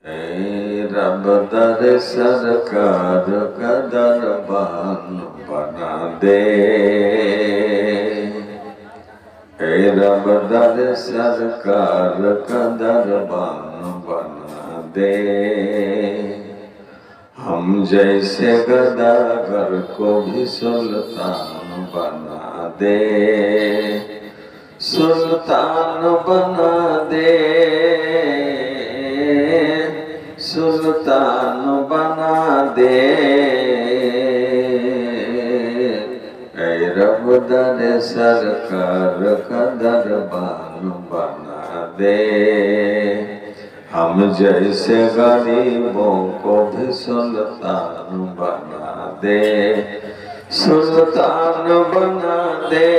रब दर सरकार का दरबान बना दे। रब दर सरकार का दरबान बना दे। हम जैसे गदागर को भी सुल्तान बना दे। सुल्तान बना दे। सुल्तान बना दे। ऐ रब दर सरकार का दरबान बना दे। हम जैसे गरीबों को भी सुल्तान बना दे। सुल्तान बना दे।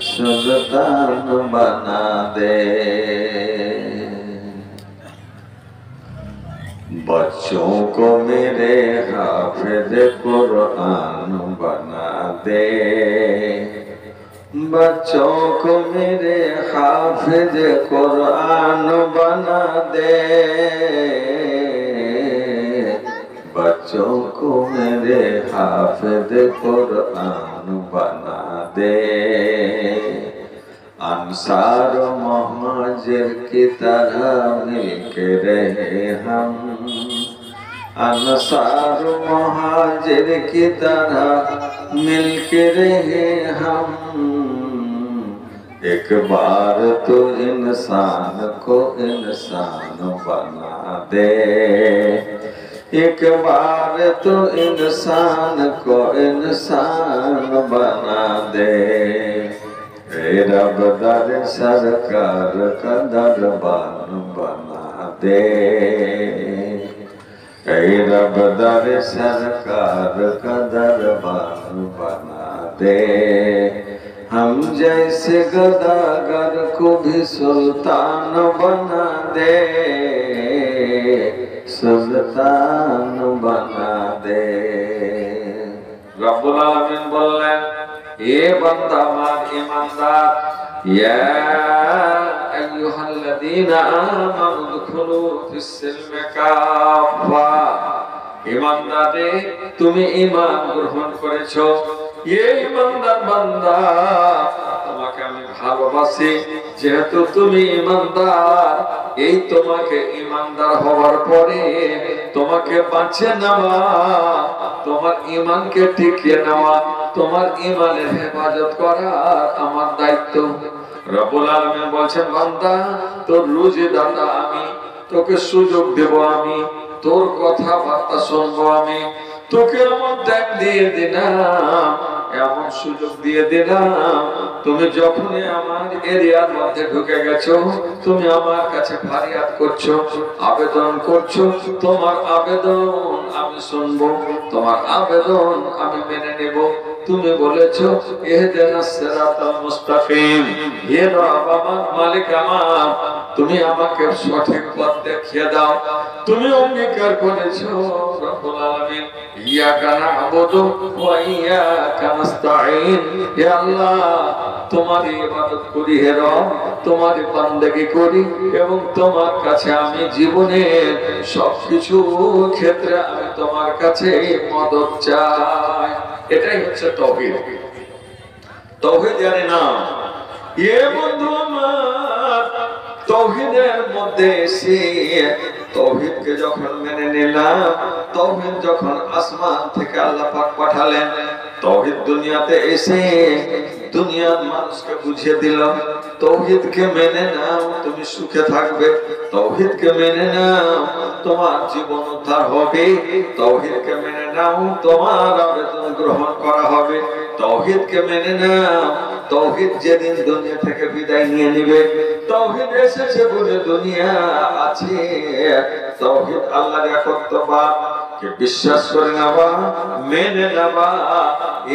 सुल्तान बना दे। बच्चों को मेरे हाफिज कुरान बना दे। बच्चों को मेरे हाफिज कुरान बना दे। बच्चों को मेरे हाफिज कुरान बना दे। अंसार मुहाजिर की तरह मिलके रहे हम। अंसार मुहाजिर की तरह मिलके रहे हम। एक बार तो इंसान को इंसान बना दे। एक बार तो इंसान को इंसान बना दे। रब दर सरकार का दरबान बना दे। रब दर सरकार का दरबान बना दे। हम जैसे गदागर को भी सुल्तान बना दे। सुल्तान बना दे। रब्बुल आलमीन बोलें, ये बंदा मान ईमानदार, या अय्युहल्लज़ीना आमनू दुखुलू फिस्सिल्मि काफ़ा। ईमानदारे তুমি ঈমান গ্রহণ করেছো। ये ईमानदार বান্দা, তোমাকে আমি ভালোবাসি যেহেতু তুমি ঈমানদার। এই তোমাকে ঈমানদার হওয়ার পরে তোমাকে বাঁচিয়ে নেওয়া, তোমার ঈমানকে টিকিয়ে নেওয়া, তোমার ঈমানের হেফাজত করা আমার দায়িত্ব। রব্বুল আলামিন বলছেন, বান্দা তোর রুজি দাতা আমি, তোকে সুযোগ দেব আমি, তোর কথাবার্তা শুনবো আমি, তোকে এমন ত্যাগ দিয়ে দিলাম, এমন সুযোগ দিয়ে দিলাম, তুমি যখনই আমার এরিয়ার মধ্যে ঢুকে গেছো, তুমি আমার কাছে ফরিয়াদ করছো, আবেদন করছো, তোমার আবেদন আমি শুনবো, তোমার আবেদন আমি মেনে নেব। তুমি বলেছো ইহদিনাস সিরাতাল মুস্তাকিম, হে রব আমার মালিক আমার, তুমি আমাকে সঠিক পথ দেখিয়ে দাও। তুমি অঙ্গীকার করেছো রব্বুল আলামিন, ইয়াকা না'বুদু ওয়া ইয়াকা নাস্তাঈন, হে আল্লাহ তোমার ইবাদত করি, হে রব তোমার বান্দাগি করি এবং তোমার কাছে আমি জীবনের সবকিছু ক্ষেত্রে আমি তোমার কাছে মদদ চাই। এটাই হচ্ছে তাওহীদ। তাওহীদ জানি না এ বন্ধু আমার, তাওহীদের মধ্যে এসে তাওহীদকে যখন মেনে নিলাম, তাওহীদ যখন আসমান থেকে আল্লাহ পাক পাঠালেন, তাওহীদ দুনিয়াতে এসে দুনিয়ার মানুষকে বুঝিয়ে দিল, তাওহীদকে মেনে নাও তুমি সুখে থাকবে, তাওহীদকে মেনে নাও তোমার জীবন উদ্ধার হবে, তাওহীদকে মেনে নাও তোমার আবেদন গ্রহণ করা হবে, তাওহীদকে মেনে নাও। তাওহীদ যেদিন দুনিয়া থেকে বিদায় নিয়ে নেবে, তাওহীদ এসেছে বলে দুনিয়া আছে। তাওহীদ আল্লাহর একত্ববাদ কে বিশ্বাস করে নেওয়া, মেনে নেওয়া,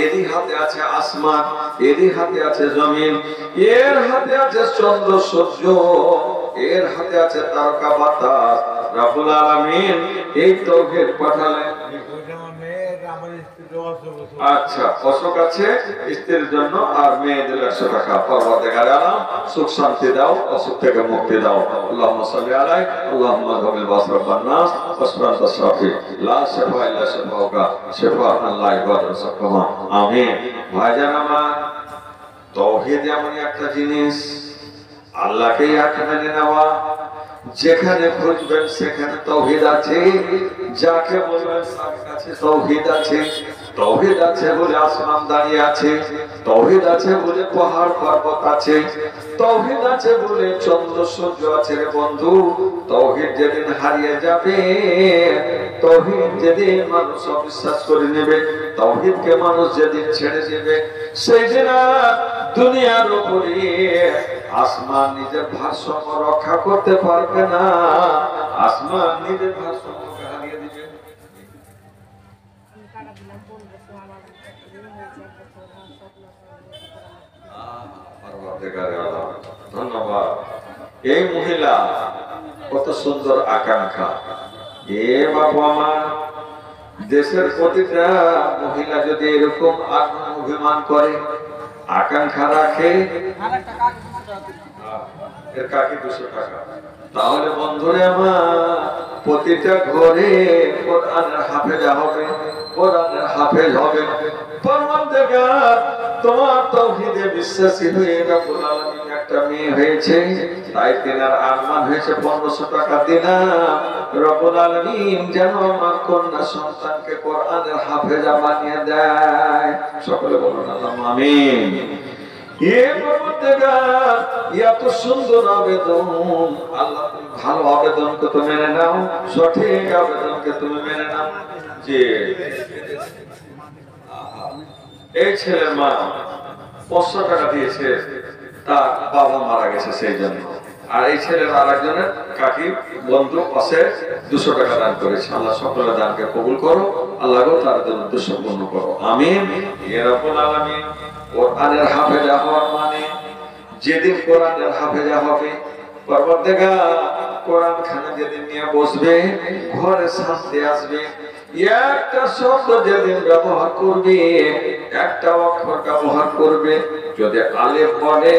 এরই হাতে আছে আসমান, এরই হাতে আছে জমিন, এর হাতে আছে চন্দ্র সূর্য, এর হাতে আছে তারকা বাতাস। রব্বুল আলামিন এই তাওহীদ পাঠালেন। আচ্ছা, অশোক আছে স্ত্রীর জন্য আর মেয়েদের 100 টাকা। পরবর্তীকালে আলাম সুখ শান্তি দাও, অসুখ থেকে মুক্তি দাও। আল্লাহুম্মা সাল্লি আলাই আল্লাহুম্মা যাবিল বাসরাবান নাস ওয়াসরাত শাফি লা শিফা ইল্লা শিফাউকা শিফাআন লা ইয়াগুদিরু সাকমা। আমিন। ভাইজান আমার, তাওহীদ এমন একটা জিনিস, আল্লাহকে এক মেনে নেওয়া। যেখানে খুঁজবেন সেখানে তাওহীদ আছে, যাকে বলবেন তার কাছে তাওহীদ আছে। তাওহীদ আছে বলে আসমান দাঁড়িয়ে আছে, তাওহীদ আছে বলে পাহাড় পর্বত আছে, তাওহীদ আছে বলে চন্দ্র সূর্য আছে রে বন্ধু। তাওহীদ যেদিন হারিয়ে যাবে, তাওহীদ যেদিন মানুষ অবিশ্বাস করে নেবে, তাওহীদকে মানুষ যেদিন ছেড়ে দেবে, সেই দিন দুনিয়ার উপরে আসমান নিজের ভারসাম্য রক্ষা করতে পারবে না। আসমান নিজের ভারসাম্যকে হারিয়ে দিবে। ধন্যবাদ। এই মহিলা কত সুন্দর আকাঙ্ক্ষা। এ বাবু আমার, দেশের প্রতিটা মহিলা যদি এরকম অভিমান করে, আকাঙ্ক্ষা রাখে, এর কাকে 200 টাকা, তাহলে বন্ধুরে আমার প্রতিটা ঘরে কোরআনের হাফেজা হবে, কোরআনের হাফেজ হবে। পরবর্তীকার তোমার তাওহীদে বিশ্বাসী হয়ে রব্বুল আলামিন একটা মেয়ে হয়েছে, তাই তিনার আরমান হয়েছে 1500 টাকা দিলাম, রব্বুল আলামিন যেন আমার কন্যা সন্তানকে কোরআনের হাফেজা বানিয়ে দেয়। সকলে বলুন আল্লাহুম্মা আমিন। এত সুন্দর আবেদন, আল্লাহ তুমি ভালো আবেদনকে তো মেনে নাও, সঠিক আবেদনকে তুমি মেনে নাও। যে এই ছেলের মা 500 টাকা দিয়েছে, তার বাবা মারা গেছে সেই জন্য, আর এই ছেলের আর একজনের কাকি বন্ধু পাশে 200 টাকা দান করেছে। আল্লাহ সকলের দানকে কবুল করো, আল্লাহ গো তার জন্য উদ্দেশ্য পূর্ণ করো। আমিন। ইয়া রাব্বুল আলামিন। কোরআনের হাফেজা হওয়ার মানে, যেদিন কোরআনের হাফেজা হবে, পরবর্তীকার কোরআন খানা যেদিন নিয়ে বসবে, ঘরে শান্তি আসবে। একটা শব্দ যেদিন ব্যবহার করবে, একটা অক্ষর ব্যবহার করবে, যদি আলেফ পড়ে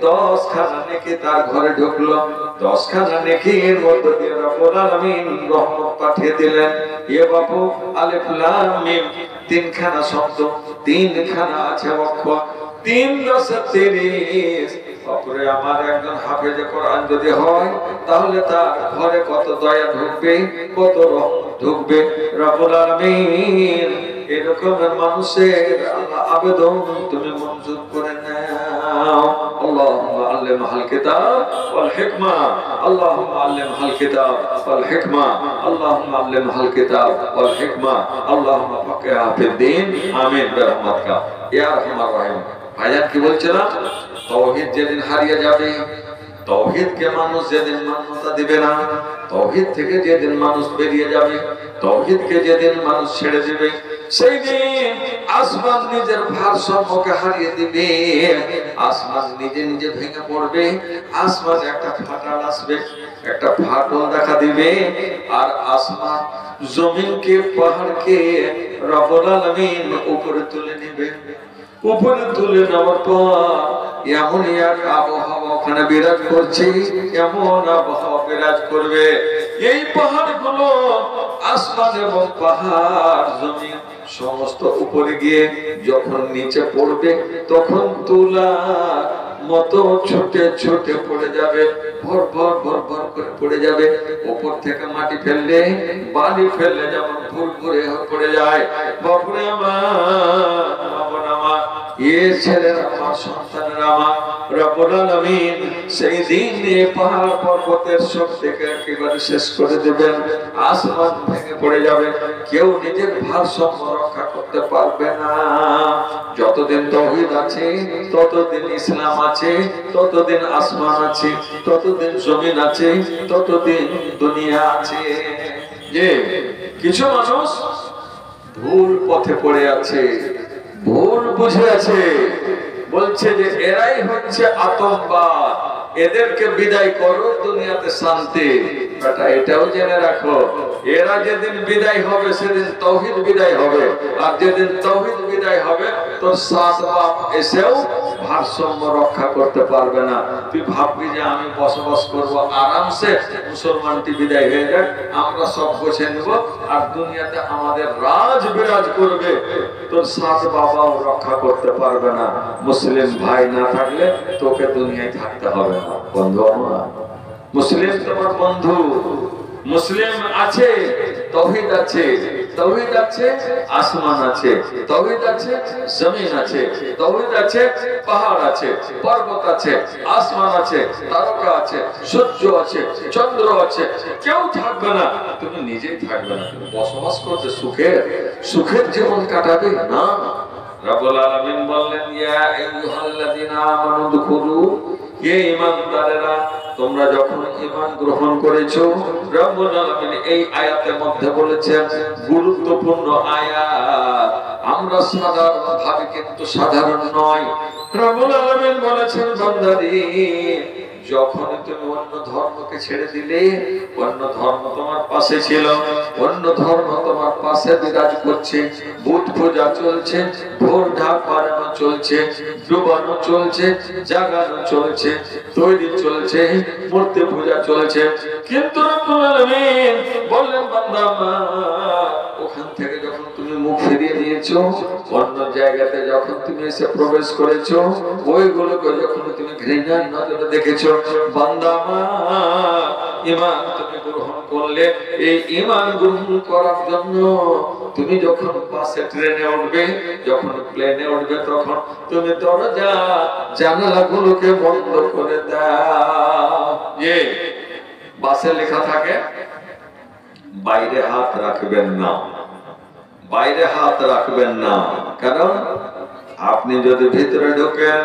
10 খানা নেকি তার ঘরে ঢুকলো, 10 খানা নেকির মধ্য দিয়ে রব্বুল আলামিন রহমত পাঠিয়ে দিলেন। এ বাবু, আলিফ লাম মিম 3 খানা শব্দ, 3 খানা আছে অক্ষর, 3 × 30। অপরে আমার একজন হাফেজে কোরআন যদি হয়, তাহলে তার ঘরে কত দয়া ঢুকবে, কত রহমত ঢুকবে। রব্বুল আলামিন এরকমের মানুষের আবেদন তুমি মঞ্জুর করে নাও। আল্লাহুম্মা আল্লিমহাল কিতাব ওয়াল হিকমা, আল্লাহুম্মা আল্লিমহাল কিতাব ওয়াল হিকমা, আল্লাহুম্মা আল্লিমহাল কিতাব ওয়াল হিকমা, আল্লাহুম্মা ফাক্কিহা ফিদ-দীন। আমিন বিরহমাতিকা ইয়া আরহামার রাহিম। ভাইজান কি বলছিলাম? তাওহীদ যেদিন হারিয়ে যাবে, তাওহীদকে মানুষ যেদিন মান্যতা দিবে না, তাওহীদ থেকে যেদিন মানুষ বেরিয়ে যাবে, তাওহীদকে যেদিন মানুষ ছেড়ে দেবে, সেই দিন আসমান নিজের ভারসাম্যকে হারিয়ে দিবে। আসমান নিজে নিজে ভেঙে পড়বে, আসমান একটা ফাটল আসবে, একটা ফাটল দেখা দিবে, আর আসমান জমিনকে, পাহাড়কে রব্বুল আলামিন উপরে তুলে নেবে। উপরে তুলে নেওয়ার পর এমন এক আবহাওয়া ওখানে বিরাজ করছে, এমন আবহাওয়া বিরাজ করবে, এই পাহাড়গুলো, আসমান এবং পাহাড় জমিন সমস্ত উপরে গিয়ে যখন নিচে পড়বে, তখন তুলা মতো ছোটে ছোটে পড়ে যাবে, ভর ভর ভর ভর করে পড়ে যাবে। উপর থেকে মাটি ফেললে, বালি ফেললে যেমন ভুর ভুরে পড়ে যায়। বাপরে আমার, এ ছেলের আমার, সন্তানের আমার, রব্বুল আলামিন সেই দিন পাহাড় পর্বতের শক্তিকে একেবারে শেষ করে দেবেন। আসমান ভেঙে পড়ে যাবে, কেউ নিজের ভারসাম্য রক্ষা করতে পারবে না। যতদিন তাওহীদ আছে, ততদিন ইসলাম আছে, ততদিন আসমান আছে, ততদিন জমিন আছে, ততদিন দুনিয়া আছে। যে কিছু মানুষ ভুল পথে পড়ে আছে, ভুল বুঝে আছে, বলছে যে এরাই হচ্ছে আতঙ্কবাদ, এদেরকে বিদায় করো, দুনিয়াতে শান্তি। বেটা এটাও জেনে রাখো, এরা যেদিন বিদায় হবে সেদিন তাওহীদ বিদায় হবে, আর যেদিন তাওহীদ বিদায় হবে তোর সাত বাপ এসেও ভারসাম্য রক্ষা করতে পারবে না। তুই ভাববি যে আমি বসবাস করব আরামসে, মুসলমানটি বিদায় হয়ে যাক, আমরা সব গোছে নেব আর দুনিয়াতে আমাদের রাজ বিরাজ করবে, তোর সাত বাবাও রক্ষা করতে পারবে না। মুসলিম ভাই না থাকলে তোকে দুনিয়ায় থাকতে হবে না। বন্ধু আমার, মুসলিম তোমার বন্ধু, মুসলিম আছে, তাওহীদ আছে, তাওহীদ আছে, আসমান আছে, তাওহীদ আছে, জমিন আছে, তাওহীদ আছে, পাহাড় আছে, পর্বত আছে, আসমান আছে, তারকা আছে, সূর্য আছে, চন্দ্র আছে, কেউ থাকবে না, তুমি নিজেই থাকবে না। তুমি বসবাস করতে সুখের জীবন কাটাবে না। রব্বুল আলামিন বললেন, ইয়া আইয়ুহাল্লাযীনা আমানু দুখুলু, হে ঈমানদারেরা তোমরা যখন ঈমান গ্রহণ করেছো, রব্বুল আলামিন এই আয়াতের মধ্যে বলেছেন গুরুত্বপূর্ণ আয়াত, আমরা সাধারণ ভাবে কিন্তু সাধারণ নয়। রব্বুল আলামিন বলেছেন বান্দারে যখন তুমি অন্য ধর্মকে ছেড়ে দিলে, অন্য ধর্ম তোমার পাশে ছিল, অন্য ধর্ম তোমার পাশে বিরাজ করছে, বুট পূজা চলছে, ভোর ঢাক বানানো চলছে, ডুবানো চলছে, জাগানো চলছে, তৈরি চলছে, মূর্তি পূজা চলছে, কিন্তু রব্বুল আলামিন বললেন বান্দা আমার ওখান থেকে যখন তুমি মুখ ফিরিয়ে দিয়েছো, অন্য জায়গাতে যখন তুমি এসে প্রবেশ করেছো, ওইগুলোকে যখন তুমি ঘৃণার নজরে দেখেছো, বান্দা আমার ঈমান তুমি গ্রহণ করলে, এই ঈমান গ্রহণ করার জন্য তুমি যখন বাসে ট্রেনে উঠবে, যখন প্লেনে উঠবে, তখন তুমি দরজা জানালাগুলোকে বন্ধ করে দাও। যে বাসে লেখা থাকে বাইরে হাত রাখবেন না, বাইরে হাত রাখবেন না, কারণ আপনি যদি ভিতরে ঢোকেন,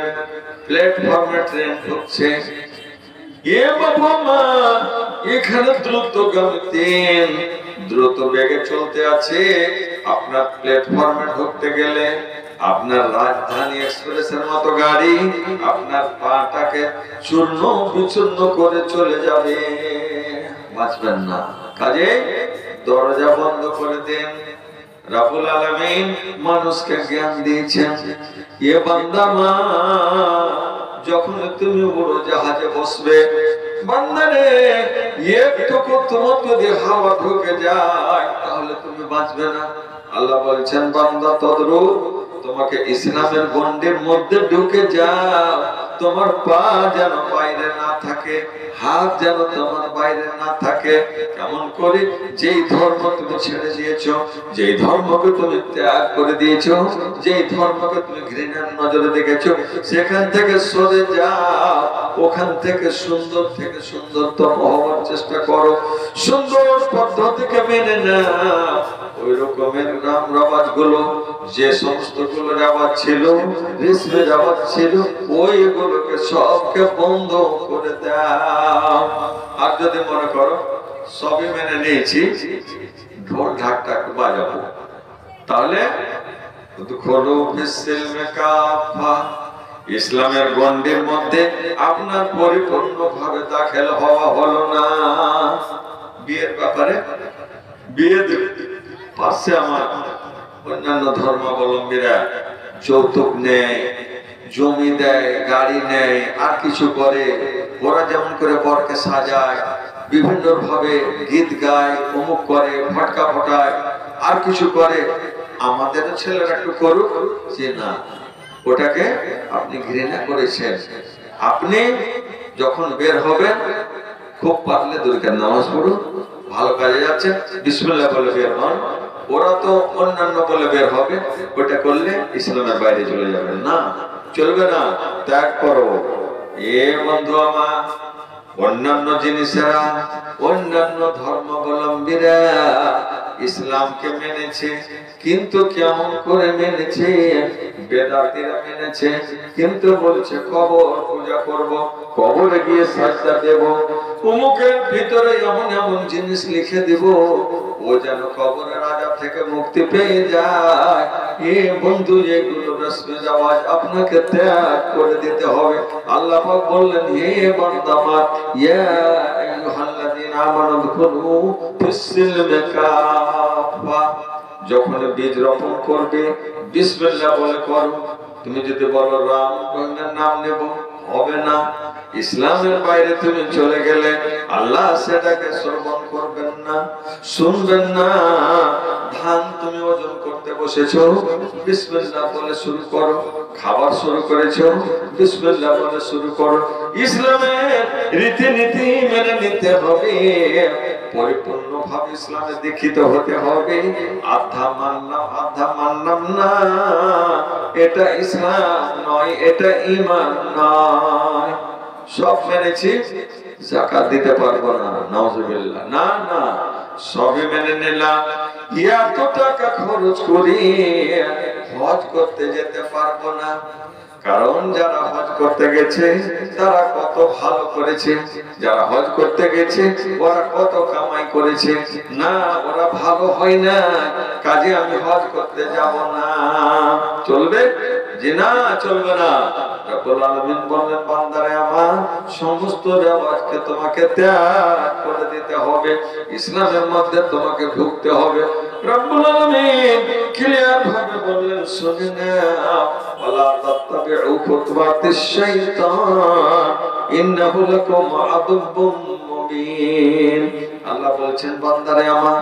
প্ল্যাটফর্মে ট্রেন ঢুকছে, এ বাবা মা এখানে দ্রুতগামী ট্রেন দ্রুত বেগে চলতে আছে, আপনার প্ল্যাটফর্মে ঢুকতে গেলে আপনার রাজধানী এক্সপ্রেসের মতো গাড়ি আপনার পাটাকে চূর্ণ বিচূর্ণ করে চলে যাবে, বাঁচবেন না। কাজে দরজা বন্ধ করে দেন। রব্বুল আলামিন মানুষকে জ্ঞান দিয়েছেন, এ বান্দা মা যখন তুমি উড়োজাহাজে বসবে, বান্দারে একটুকু তোমার যদি হাওয়া ঢুকে যায় তাহলে তুমি বাঁচবে না। আল্লাহ বলছেন বান্দা তদ্রূপ তোমাকে ইসলামের গণ্ডির মধ্যে ঢুকে যাও, তোমার পা যেন বাইরে না থাকে, হাত যেন তোমার বাইরে না থাকে। কেমন করে? যেই ধর্ম তুমি ছেড়ে দিয়েছো, যেই ধর্মকে তুমি ত্যাগ করে দিয়েছো, যেই ধর্মকে তুমি ঘৃণার নজরে দেখেছো, সেখান থেকে সরে যাও, ওখান থেকে সুন্দরতম হওয়ার চেষ্টা করো, সুন্দর পদ্ধতিকে মেনে নাও। ওই রকমের নাম রাবাজ গুলো, যে সমস্ত গুলো রাবাজ ছিল, রেশমে রাবাজ ছিল, ওইগুলোকে সবকে বন্ধ করে দাও। আর যদি মনে করো সবই মেনে নিয়েছি, ঢোল ঢাকটা একটু বাজাবো, তাহলে ইসলামের গণ্ডির মধ্যে আপনার পরিপূর্ণভাবে দাখিল হওয়া হলো না। বিয়ের ব্যাপারে, বিয়ে পাশে আমার অন্যান্য ধর্মাবলম্বীরা যৌতুক নেয়, জমি দেয়, গাড়ি নেয়, আর কিছু করে। ওরা যেমন করে বরকে সাজায়, বিভিন্ন ভাবে গীত গায়, অমুক করে, ফটকা ফটায়, আর কিছু করে। আমাদের ছেলেরা একটু করুক, যে না, ওটাকে আপনি ঘৃণা করেছেন। আপনি যখন বের হবেন, খুব পারলে দুর্গার নামাজ পড়ুন, ভালো কাজে যাচ্ছে, বিসমিল্লাহ বলে বের হন। ওরা তো অন্যান্য বলে বের হবে, ওটা করলে ইসলামের বাইরে চলে যাবেন। না, চলবে না, ত্যাগ করো। এ বন্ধু আমার, অন্যান্য জিনিসেরা, অন্যান্য ধর্মাবলম্বীরা ইসলামকে মেনেছে, কিন্তু কেমন করে মেনেছে? বেদাতীরা মেনেছে, কিন্তু বলছে কবর পূজা করব, কবরে গিয়ে সাজদা দেব, অমুকের ভিতরে এমন এমন জিনিস লিখে দিব, ও যেন কবরের আযাব থেকে মুক্তি পেয়ে যায়। এ বন্ধু, এগুলো রসমে রেওয়াজ আপনাকে ত্যাগ করে দিতে হবে। আল্লাহ পাক বললেন, হে বান্দা আমার, ইয়া আইয়ুহাল্লাযীনা আমানু দুখুলু ফিস-সিলমি কাফা। যখন বীজ রোপণ করবে বিসমিল্লাহ বলে করো। তুমি যদি বলো রাম রহিমের নাম নেব, হবে না। ইসলামের বাইরে তুমি চলে গেলে আল্লাহ সেটাকে শ্রবণ করবেন না, শুনবেন না। ধান তুমি ওজন করতে বসেছো, বিসমিল্লাহ বলে শুরু করো। খাবার শুরু করেছো, বিসমিল্লাহ বলে শুরু করো। ইসলামের রীতিনীতি মেনে নিতে হবে, পরিপূর্ণভাবে ইসলামে দীক্ষিত হতে হবে। আধা মানলাম না, এটা ইসলাম নয়, এটা ঈমান নয়। সব মেনেছি, যাকাত দিতে পারবো না, নাউজুবিল্লাহ, না না, সবই মেনে নিলাম। এত টাকা খরচ করি হজ করতে যেতে পারবো না, কারণ যারা হজ করতে গেছে তারা কত ভালো করেছে, যারা হজ করতে গেছে ওরা কত কামাই করেছে। না, ওরা ভালো হয় না, কাজে আমি হজ করতে যাব না। চলবে? যে না, চলবে না। রব্বুল আলামিন বললেন, বান্দারে আমার, সমস্ত রেওয়াজকে তোমাকে ত্যাগ করে দিতে হবে, ইসলামের মধ্যে তোমাকে ঢুকতে হবে। রব্বুল আলামিন ক্লিয়ার ভাবে বললেন, শুনে নাও, ওয়ালা তাত্তাবিউ খুতুওয়াতিশ শাইতান ইন্নাহু লাকুম আদুব্বুম মুবিন। আল্লাহ বলছেন, বান্দারে আমার,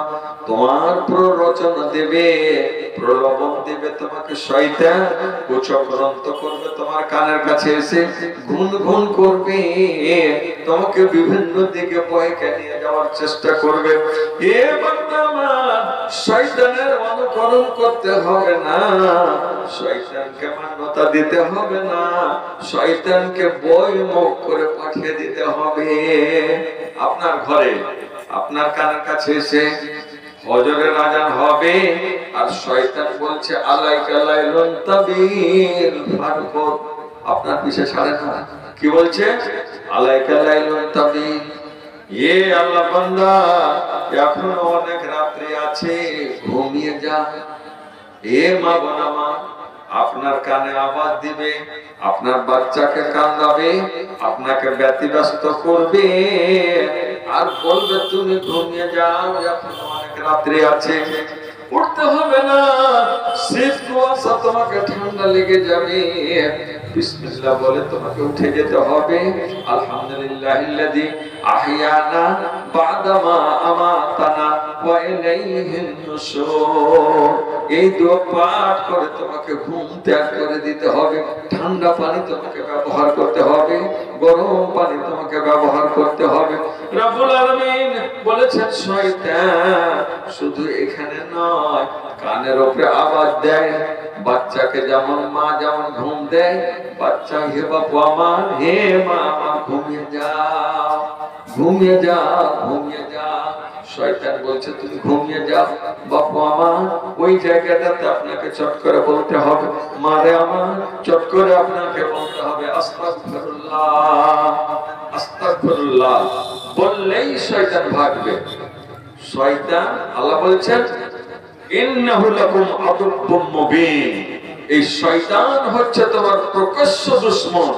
তোমার প্ররোচনা দেবে, প্রলোভন দেবে তোমাকে শয়তান, কুচক্রান্ত করবে, তোমার কানের কাছে এসে গুনগুন করবে, তোমাকে বিভিন্ন দিকে বহকে নিয়ে যাওয়ার চেষ্টা করবে। এ বান্দা আমার, শয়তানের অনুকরণ করতে হবে না, শয়তানকে মান্যতা দিতে হবে না, শয়তানকে বই মুখ করে পাঠিয়ে দিতে হবে। আপনার ঘরে আপনার কানের কাছে এসে ফজরের আযান হবে আর শয়তান বলছে আলাইকা লাইলুন তাবিল ফারকুদ, আপনার পিছে ছাড়ে না। কি বলছে? আলাইকা লাইলুন তাবিল। এ আল্লাহ বান্দা, এখনো অনেক রাত্রি আছে, ঘুমিয়ে যা। এ মা বোনা মা, আপনার কানে আওয়াজ দিবে, আপনার বাচ্চাকে কান্দাবে, আপনাকে ব্যতিব্যস্ত করবে আর বলবে তুমি ঘুমিয়ে যাও, এখনো অনেক রাত্রি আছে, উঠতে হবে না। শীত কুয়াশা তোমাকে ঠান্ডা লেগে যাবে, বিসমিল্লাহ বলে তোমাকে উঠে যেতে হবে। আলহামদুলিল্লাহিল্লাযী আহিয়ানা বাদামা আমাতানা ওয়া ইলাইহিন নুশুর। এই দোয়া পাঠ করে তোমাকে ঘুম ত্যাগ করে দিতে হবে। ঠান্ডা পানি তোমাকে ব্যবহার করতে হবে, গরম পানি তোমাকে ব্যবহার করতে হবে। রব্বুল আলামিন বলেছেন, শয়তান শুধু এখানে নয়, কানের উপরে আওয়াজ দেয়। বাচ্চাকে যেমন মা যেমন ঘুম দেয়, বাচ্চা, হে বাপু আমার, হে মা আমার, ঘুমিয়ে যাও, ঘুমিয়ে যাও, ঘুমিয়ে যাও। শয়তান বলছে তুমি ঘুমিয়ে যাও। বাপু আমার, ওই জায়গাটাতে আপনাকে চট করে বলতে হবে, মারে আমার, চট করে আপনাকে বলতে হবে আস্তাগফিরুল্লাহ, আস্তাগফিরুল্লাহ। বললেই শয়তান ভাগবে। শয়তান, আল্লাহ বলছেন, ইন্নাহু লাকুম আদুব্বুম মুবিন। এই শয়তান হচ্ছে তোমার প্রকাশ্য দুশমন।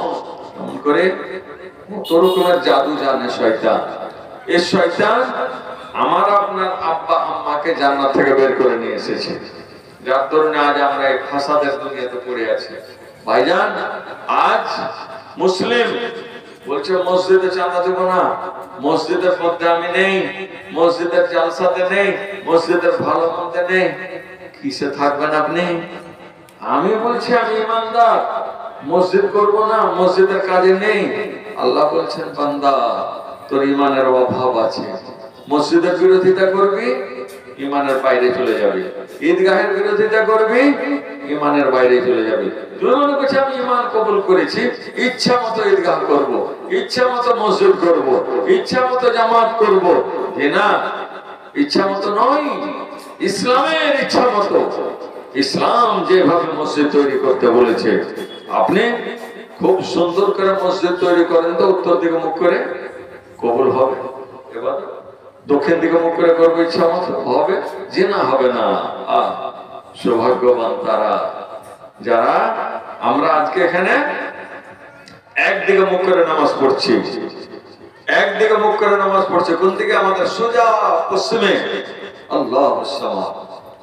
এমন করে কত রকমের জাদু জানে শয়তান। এই শয়তান আমার আপনার আব্বা আম্মাকে জান্নাত থেকে বের করে নিয়ে এসেছে, যার কারণে আজ আমরা এই ফাসাদের দুনিয়াতে পড়ে আছি। ভাইজান, আজ মুসলিম বলছে মসজিদে চাঁদা দেবো না, মসজিদের মধ্যে আমি নেই, মসজিদের জালসাতে নেই, মসজিদের ভালো মন্দে নেই। কিসে থাকবেন আপনি? আমি বলছি আমি ইমানদার, মসজিদ করব না, মসজিদের কাজে নেই। আল্লাহ বলছেন, বান্দা তোর ইমানের অভাব আছে, মসজিদের বিরোধিতা করবি, ইমানের বাইরে চলে যাবে। ঈদগাহের বিরোধিতা করবি, ইমানের বাইরে চলে যাবে। তুই মনে করছিস আমি ইমান কবুল করেছি, ইচ্ছা মতো ঈদগাহ করব, ইচ্ছা মতো মসজিদ করব, ইচ্ছা মতো জামাত করব। যে না, ইচ্ছা মতো নয়, ইসলামের ইচ্ছা মতো। ইসলাম যেভাবে মসজিদ তৈরি করতে বলেছে, আপনি খুব সুন্দর করে মসজিদ তৈরি করেন তো উত্তর দিকে মুখ করে, কবুল হবে। এবার দক্ষিণ দিকে মুখ করে করবো, ইচ্ছা মতো হবে, যে না হবে না। সৌভাগ্যবান তারা যারা আমরা আজকে এখানে একদিকে মুখ করে নামাজ পড়ছি, একদিকে মুখ করে নামাজ পড়ছে, কোন দিকে? আমাদের সোজা পশ্চিমে। আল্লাহ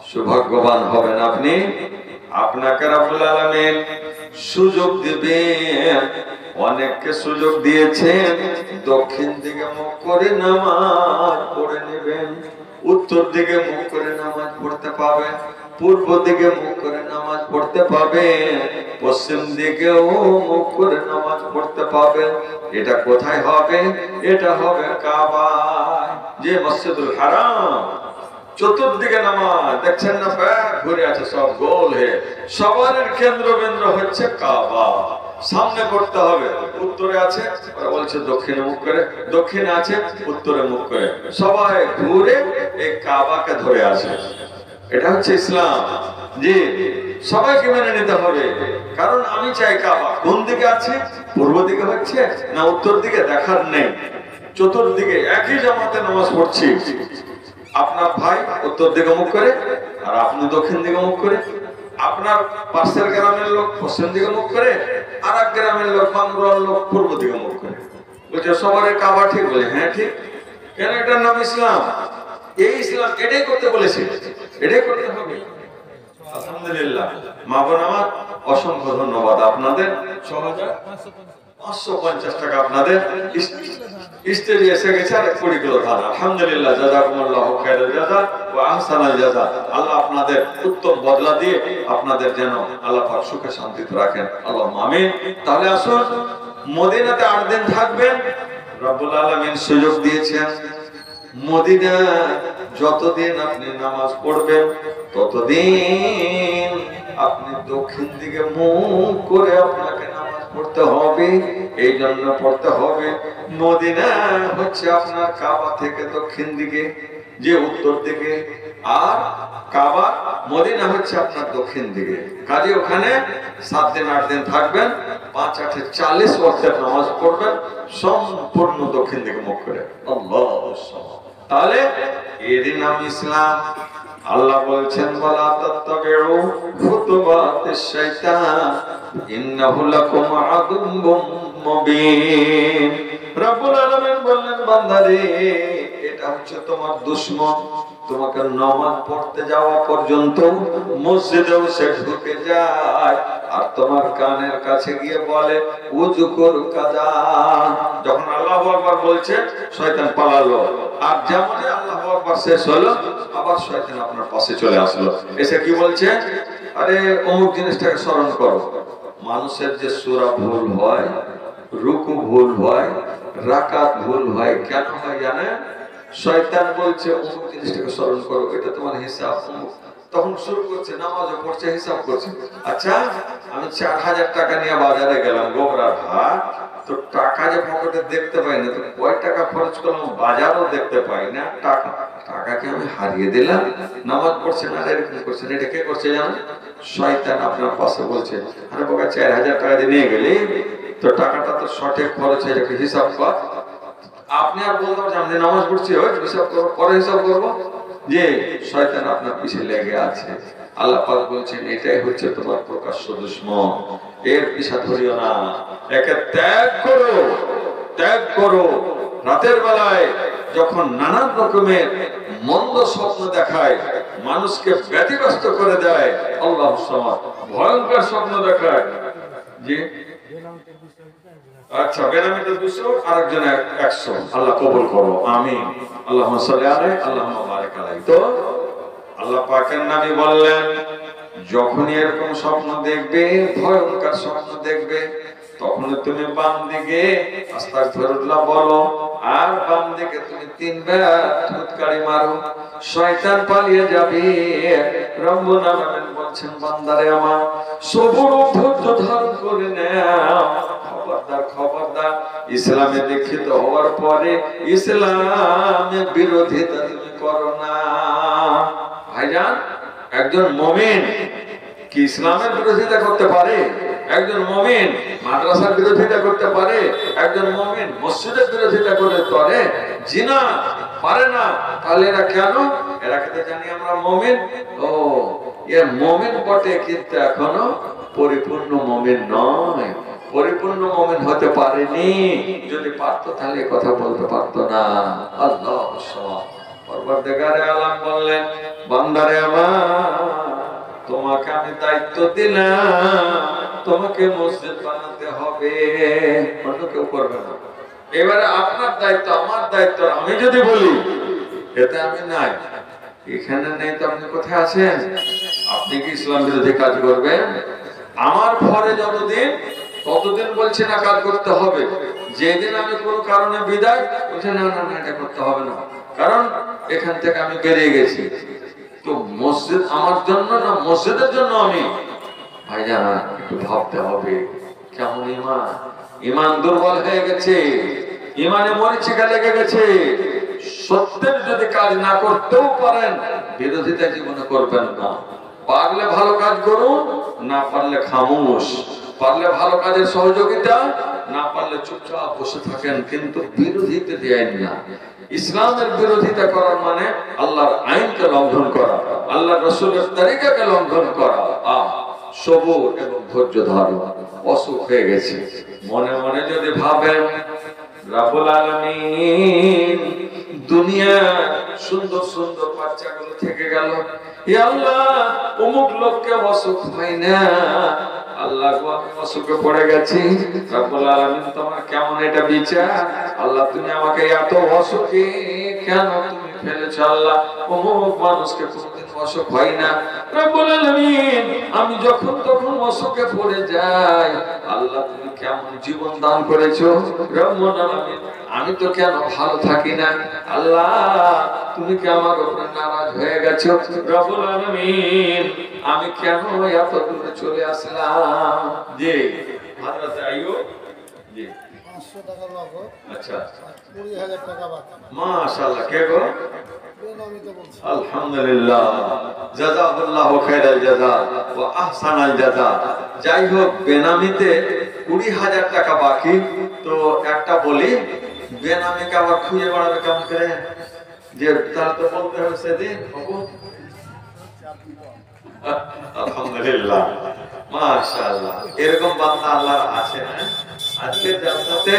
সৌভাগ্যবান হবেন আপনি, আপনাকে রব্বুল আলামিন সুযোগ দিবেন। অনেককে সুযোগ দিয়েছেন দক্ষিণ দিকে মুখ করে নামাজ পড়ে নেবেন, উত্তর দিকে মুখ করে নামাজ পড়তে পাবেন, পূর্ব দিকে মুখ করে নামাজ পড়তে পাবেন, পশ্চিম দিকেও মুখ করে নামাজ পড়তে পাবেন। এটা কোথায় হবে? এটা হবে কাবায়, যে মসজিদুল হারাম। চতুর্দিকে নামাজ দেখছেন না, ঘুরে আছে সব গোল হয়ে, সবার কেন্দ্রবিন্দু হচ্ছে কাবা। সামনে পড়তে হবে, উত্তরে আছে ওরা বলছে দক্ষিণে মুখ করে, দক্ষিণে আছে উত্তরে মুখ করে, সবাই ঘুরে এই কাবাকে ধরে আছে। এটা হচ্ছে ইসলাম। জি, সবাইকে মেনে নিতে হবে, কারণ আমি চাই কাবা কোন দিকে আছে, পূর্ব দিকে হচ্ছে না উত্তর দিকে দেখার নেই। চতুর্দিকে একই জামাতে নামাজ পড়ছি, আপনার ভাই উত্তর দিকে মুখ করে আর আপনি দক্ষিণ দিকে মুখ করে, আপনার পাশের গ্রামের লোক পশ্চিম দিকে মুখ করে, আর এক গ্রামের লোক বাংলার লোক পূর্ব দিকে মুখ করে। বলছে সবার কাবা ঠিক? বলে হ্যাঁ ঠিক। কেন? এটার নাম ইসলাম। এই ইসলাম এটাই করতে বলেছে, এটাই করতে হবে। আলহামদুলিল্লাহ। মা বোন আমার, অসংখ্য ধন্যবাদ আপনাদের। 6550 টাকা আপনাদের স্টেজে এসে গেছে, আর 20 কিলো ধান। আলহামদুলিল্লাহ, জাযাকুমুল্লাহু খায়রাল জাযা ওয়া আহসানাল জাযা। আল্লাহ আপনাদের উত্তম বদলা দিয়ে আপনাদের যেন আল্লাহ পাক সুখে শান্তিতে রাখেন, আল্লাহুম্মা আমিন। তাহলে আসুন, মদিনাতে 8 দিন থাকবেন, রব্বুল আলামিন সুযোগ দিয়েছেন। মদিনা যতদিন আপনি নামাজ পড়বেন ততদিন আপনি দক্ষিণ দিকে মুখ করে আপনাকে নামাজ পড়তে হবে। এই জন্য পড়তে হবে, মদিনা হচ্ছে আপনার কাবা থেকে দক্ষিণ দিকে, যে উত্তর দিকে, আর কাবা মদিনা হচ্ছে আপনার দক্ষিণ দিকে। কাজে ওখানে 7 দিন 8 দিন থাকবেন, 5 8 40 ওয়াক্তের নামাজ পড়বেন, সম্পূর্ণ দক্ষিণ দিকে মুখ করে। আল্লাহু আকবার। তাহলে এরই নাম ইসলাম। আল্লাহ বলছেন, ওয়ালা তাত্তাবিউ খুতুওয়াতিশ শাইতান ইন্নাহু লাকুম আদুউম মুবিন। রব্বুল আলামিন বললেন, বান্দারে এটা হচ্ছে তোমার দুশমন। তোমাকে নামাজ পড়তে যাওয়া পর্যন্ত মসজিদেও সে ঢুকে যায়, আর তোমার কানের কাছে গিয়ে বলে ওযু কর কাজা। যখন আল্লাহু আকবার বলছে শয়তান পালালো, আর যেমনই আল্লাহু আকবার শেষ হলো আবার শয়তান আপনার পাশে চলে আসলো, এসে কি বলছে? আরে অমুক জিনিসটাকে স্মরণ করো। মানুষের যে সূরা ভুল হয়, রুকু ভুল হয়, রাকাত ভুল হয়, কেন হয় জানেন? শয়তান বলছে অমুক জিনিসটাকে স্মরণ করো, এটা তোমার হিসাব। তখন শুরু করছে, নামাজও পড়ছে, হিসাব করছে। আচ্ছা, আমি 4000 টাকা নিয়ে বাজারে গেলাম, গোবরার হাট, তো টাকা যে পকেটে দেখতে পাই না, তো কয় টাকা খরচ করলাম বাজারও দেখতে পাই না, টাকাকে আমি হারিয়ে দিলাম। নামাজ পড়ছে না, এরকম করছে। এটা কে করছে জানেন? শয়তান আপনার পাশে বলছে, আরে বাবা 4000 টাকা দিয়ে নিয়ে গেলি, তো টাকাটা তো সঠিক খরচ হয়ে যাবে, হিসাব কর। আপনি আর বলতে পারছেন আমি নামাজ পড়ছি, ওই হিসাব করবো, পরে হিসাব করবো। যে শয়তান আপনার পিছে লেগে আছে। আল্লাহ পাক বলছেন, এটাই হচ্ছে তোমার প্রকাশ্য দুশমন, এর পিছা ধরিও না, একে ত্যাগ করো, ত্যাগ করো। রাতের বেলায় যখন নানান রকমের মন্দ স্বপ্ন দেখায়, মানুষকে ব্যতিব্যস্ত করে দেয়, আল্লাহু সামাদ, ভয়ঙ্কর স্বপ্ন দেখায়। যে আচ্ছা, বেনামিতে 200, আরেকজনে 100। আল্লাহ কবুল করো, আমিন। আল্লাহুম্মা সাল্লি আলাইহি, আল্লাহুম্মা বারিক আলাইহি। তো আল্লাহ পাকের নবী বললেন, যখন এরকম স্বপ্ন দেখবে, ভয়ঙ্কর স্বপ্ন দেখবে, তখন তুমি বাম দিকে আস্তাগফিরুল্লাহ বলো, আর বাম দিকে তুমি 3 বার থুতকারি মারো, শয়তান পালিয়ে যাবে। রব্বুল আলামিন বলছেন, বান্দারে আমার, সবর ও ধৈর্য ধারণ করে নাও। খবরদার, খবরদার, ইসলামে দীক্ষিত হওয়ার পরে ইসলামের বিরোধিতা তুমি করো না। ভাইজান, একজন মুমিন কি ইসলামের বিরোধিতা করতে পারে? একজন মুমিন মাদ্রাসার বিরোধিতা করতে পারে? একজন মুমিন মসজিদের বিরোধিতা করতে পারে? জিনা পারে না। তাহলে এরা কেন? এরা খেতে জানি আমরা মুমিন। ও, এ মুমিন বটে, কিন্তু এখনো পরিপূর্ণ মুমিন নয়। পরিপূর্ণ মুমিন হতে পারেনি। যদি পারতো তাহলে কথা বলতে পারতো না। আল্লাহু সুবহান। পরবর্তীকারে আলম বললেন, বান্দারে আমার, তোমাকে আমি দায়িত্ব দিলাম, তোমাকে মসজিদ বানাতে হবে, অন্য কেউ করবে না। এবারে আপনার দায়িত্ব, আমার দায়িত্ব। আমি যদি বলি এতে আমি নাই, এখানে নেই তো আপনি কোথায় আছেন? আপনি কি ইসলাম বিরোধী কাজ করবেন? আমার ঘরে যতদিন, ততদিন বলছে না কাজ করতে হবে। যেদিন আমি কোনো কারণে বিদায়, বলছে না না না এটা করতে হবে না, কারণ এখান থেকে আমি বেরিয়ে গেছি। তো মসজিদ আমার জন্য না মসজিদের জন্য আমি? ভাইজান একটু ভাবতে হবে। কেমন ইমান? ইমান দুর্বল হয়ে গেছে, ইমানে মরিচিকা লেগে গেছে। সত্যের যদি কাজ না করতেও পারেন, বিরোধিতা জীবনে করবেন না। পারলে ভালো কাজ করুন, না পারলে খামোশ। পারলে ভালো কাজের সহযোগিতা, না পারলে চুপচাপ বসে থাকেন, কিন্তু বিরোধিতা দেন না। ইসলামের বিরোধিতা করার মানে আল্লাহর আইনকে লঙ্ঘন করা, আল্লাহর রাসূলের তরিকাকে লঙ্ঘন করা। সবুর এবং ধৈর্য ধারণ। অসুখ হয়ে গেছে, মনে মনে যদি ভাবেন রব্বুল আলামিন দুনিয়া সুন্দর সুন্দর বাচ্চাগুলো থেকে গেল, হে আল্লাহ অমুক লোককে অসুখ হয় না, আল্লাহ গো আমি অসুখে পড়ে গেছি, রব্বুল আলামিন তোমার কেমন এটা বিচার? আল্লাহ তুমি আমাকে এত অসুখে কেন তুমি ফেলেছো? আল্লাহ অমুক মানুষকে কোনোদিন অসুখ হয় না, রব্বুল আলামিন আমি যখন তখন অসুখে পড়ে যাই, আল্লাহ তুমি কেমন জীবন দান করেছো? রব্বুল আলামিন আমি তো কেন ভালো থাকি না? আল্লাহ তুমি কি আমার উপরে নারাজ হয়ে গেছো? রব্বুল আলামিন আমি কেন এত দূরে চলে আসলাম? জি হযরত আইয়ুব, জি 500 টাকা নগদ, আচ্ছা 20,000 টাকা বাকি। মাশাআল্লাহ। কে গো? বেনামিতে বলছি। আলহামদুলিল্লাহ, জাযাকাল্লাহু খায়রাল জাযা ওয়া আহসানাল জাযা। যাই হোক, বেনামিতে 20,000 টাকা বাকি। তো একটা বলি, বেনামিকে আবার খুঁজে বেড়াবে কেমন করে? যে তার তো বলতে হবে সেদিন বাবু। আলহামদুলিল্লাহ, মাশাআল্লাহ, এরকম বান্দা আল্লাহর আছে। হ্যাঁ, আজকে জান্নাতে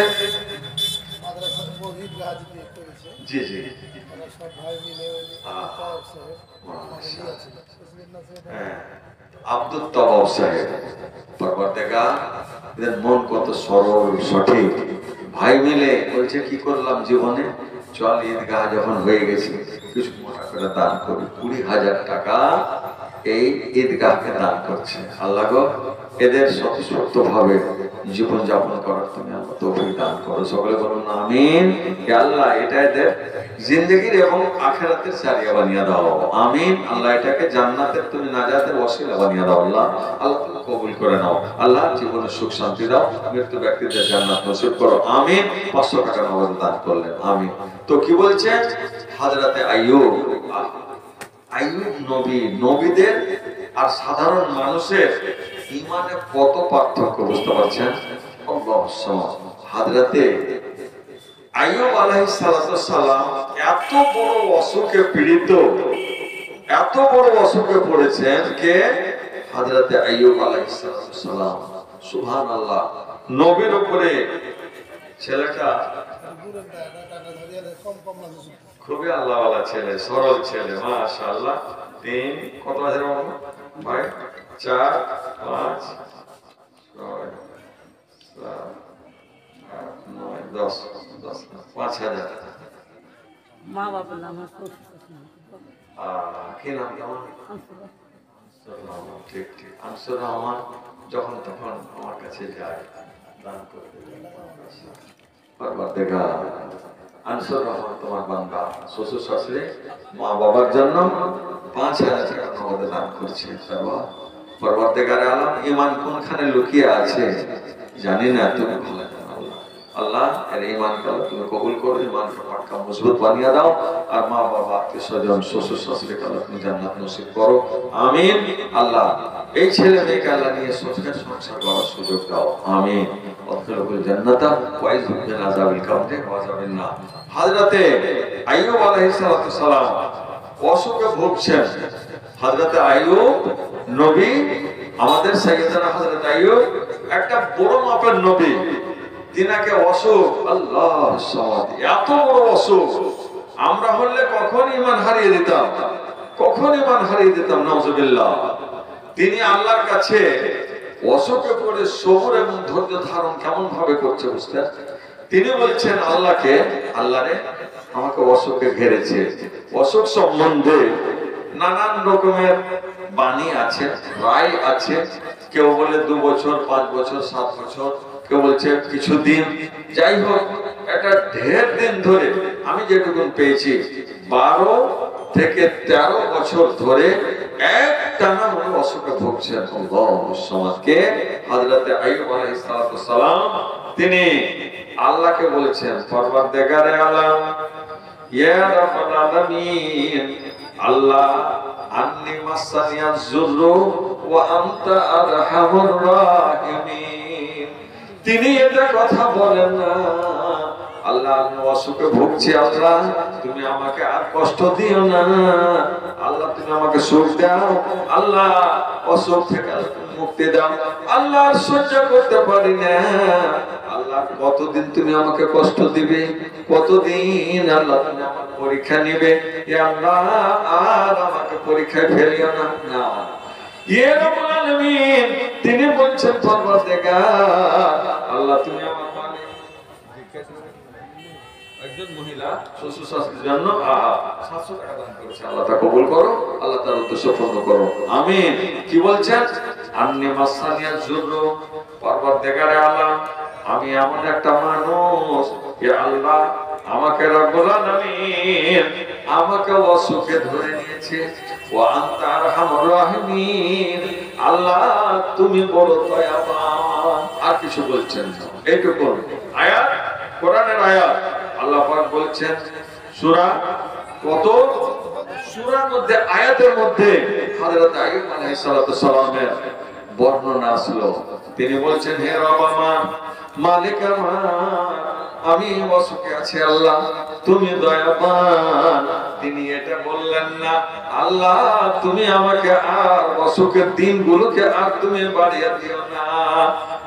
মাদ্রাসার মসজিদ গাছ দিয়ে করেছে। জি জি তারা সব ভাই মিলে ওই যে তাওয়াব সাহেব আমাদের দিয়েছিল। বুঝলেন না স্যার? হ্যাঁ, আব্দুল তাওয়াব সাহেব। পরবর্তীকার এদের মন কত সরল সঠিক। ভাই মিলে বলছে কি করলাম জীবনে, চল ঈদগাহ যখন হয়ে গেছে কিছু মোটা করে দান করি। 20,000 টাকা এই ঈদগাহকে দান করছে। আল্লাহ গো এদের সত্য ভাবে জীবন যাপন করার তুমি আল্লাহ তৌফিক দান করো। সকলে বলুন আমিন। হে আল্লাহ এটা এদের জিন্দেগির এবং আখিরাতের জারিয়া বানিয়ে দাও। আমিন। আল্লাহ এটাকে জান্নাতের তুমি নাজাতের ওসিলা বানিয়ে দাও। আল্লাহ আল্লাহ তুমি কবুল করে নাও। আল্লাহ জীবনে সুখ শান্তি দাও, মৃত্যু ব্যক্তিদের জান্নাত নসিব করো। আমিন। 500 টাকা নগদ দান করলেন। আমিন। তো কি বলছেন হযরতে আইয়ুব? আইয়ুব নবী, নবীদের আর সাধারণ মানুষের ঈমানে কত পার্থক্য বুঝতে পারছেন? আল্লাহু সুবহান। হযরতে আইয়ুব আলাইহিস সালাম এত বড় অসুখে পীড়িত, এত বড় অসুখে পড়েছেন কে? হযরতে আইয়ুব আলাইহিস সালাম। সুবহানাল্লাহ। নবীর উপরে ছেলেটা খুবই আল্লাহওয়ালা ছেলে, সরল ছেলে, মাশাআল্লাহ। 3 কত আছে বাবা? ভাই 4 5 6 7 8 9 10 5,000। মা বাবার নাম কি নাম তোমার? ঠিক ঠিক, আনসুর রহমান। যখন তখন আমার কাছে যায় দান করতে। পরবর্তীকার আনসুর রহমান তোমার বান্দা, শ্বশুর শাশুড়ি মা বাবার জন্য 5,000 টাকা নগদে দান করছে। পরবর্তীকার আলম ঈমান কোনখানে লুকিয়ে আছে জানি না, তুমি ভালো জানো। আল্লাহ এর ঈমানকে তুমি কবুল করো, ঈমানকে পাক্কা মজবুত বানিয়ে দাও। আর মা বাবা আত্মীয় স্বজন শ্বশুর শাশুড়িকে আল্লাহ তুমি জান্নাত নসিব করো। আমিন। আল্লাহ এই ছেলে মেয়েকে আল্লাহ নিয়ে সুখের সংসার করার সুযোগ দাও। আমিন। ওয়াদখিলহুল জান্নাতা ওয়া ইযহু মিন আযাবিল কবরি ওয়া আযাবিন নার। হযরতে আইয়ুব আলাইহিস সালাম অসুখে ভুগছেন। হযরতে আইয়ুব নবী আমাদের সাইয়েদনা হযরত আইয়ুব একটা বড় মাপের নবী, তিনাকে অসুখ, আল্লাহ সামাদ, এত বড় অসুখ, আমরা হলে কখন ঈমান হারিয়ে দিতাম, কখন ঈমান হারিয়ে দিতাম, নাউজুবিল্লাহ। তিনি আল্লাহর কাছে অসুখে পড়ে সবর এবং ধৈর্য ধারণ কেমন ভাবে করছে বুঝতে, তিনি বলছেন আল্লাহকে, আল্লাহ রে আমাকে অসুখে ঘেরেছে। অসুখ সম্বন্ধে নানান রকমের বাণী আছে, রায় আছে। কেউ বলে 2 বছর, 5 বছর, 7 বছর, কেউ বলছে কিছুদিন। যাই হোক, একটা ঢের দিন ধরে আমি যেটুকু পেয়েছি 12 থেকে 13 বছর ধরে একটানা উনি অসুখে ভুগছেন। আল্লাহু সামাদ। কে? হযরত আইয়ুব আলাইহিস সালাম। তিনি আল্লাহকে বলেছেন, পরওয়ারদিগারে আলম, ইয়া রাব্বাল আলামিন, আল্লাহ আন্নি মাসানিয়াজ যুররু ওয়া আনতা আরহামুর রাহিমিন। তিনি এটা কথা বলেন না, আল্লাহ আমি অসুখে ভুগছি, আল্লাহ তুমি আমাকে আর কষ্ট দিও না, আল্লাহ তুমি আমাকে সুখ দাও, আল্লাহ অসুখ থেকে মুক্তি দাও, আল্লাহ আর সহ্য করতে পারি না, আল্লাহ কতদিন তুমি আমাকে কষ্ট দিবে, কতদিন আল্লাহ তুমি আমার পরীক্ষা নিবে, ইয়া আল্লাহ আর আমাকে পরীক্ষায় ফেলিও না। না, ইয়া রাব্বুল আলামিন, তিনি বলছেন পরওয়ারদিগার আল্লাহ তুমি আমার মালিক। একজন মহিলা শ্বশুর শাশুড়ির জন্য 700 টাকা দান করেছে, আল্লাহ তা কবুল করো, আল্লাহ তার উদ্দেশ্য পূর্ণ করো, আমিন। কি বলছেন? আন্নি মাসানিয়া যুররু, পরওয়ারদিগারে আলম, আমি এমন একটা মানুষ, ইয়া আল্লাহ আমাকে রব্বুল আলামিন আমাকে অসুখে ধরে নিয়েছে, ওয়া আনতা আরহামুর রাহিমিন, আল্লাহ তুমি বড় দয়াবান। আর কিছু বলছেন না, এইটুকু আয়াত, কোরআনের আয়াত। আল্লাহ পাক বলছেন সূরা কত, সূরার মধ্যে আয়াতের মধ্যে হযরত আইয়ুব আলাইহিস সালামের বর্ণনা আসলো। তিনি বলছেন, হে রব আমার, মালিক আমার, আমি অসুখে আছি, আল্লাহ তুমি দয়াবান। তিনি এটা বললেন না, আল্লাহ তুমি আমাকে আর অসুখের দিনগুলোকে আর তুমি বাড়িয়ে দিও না,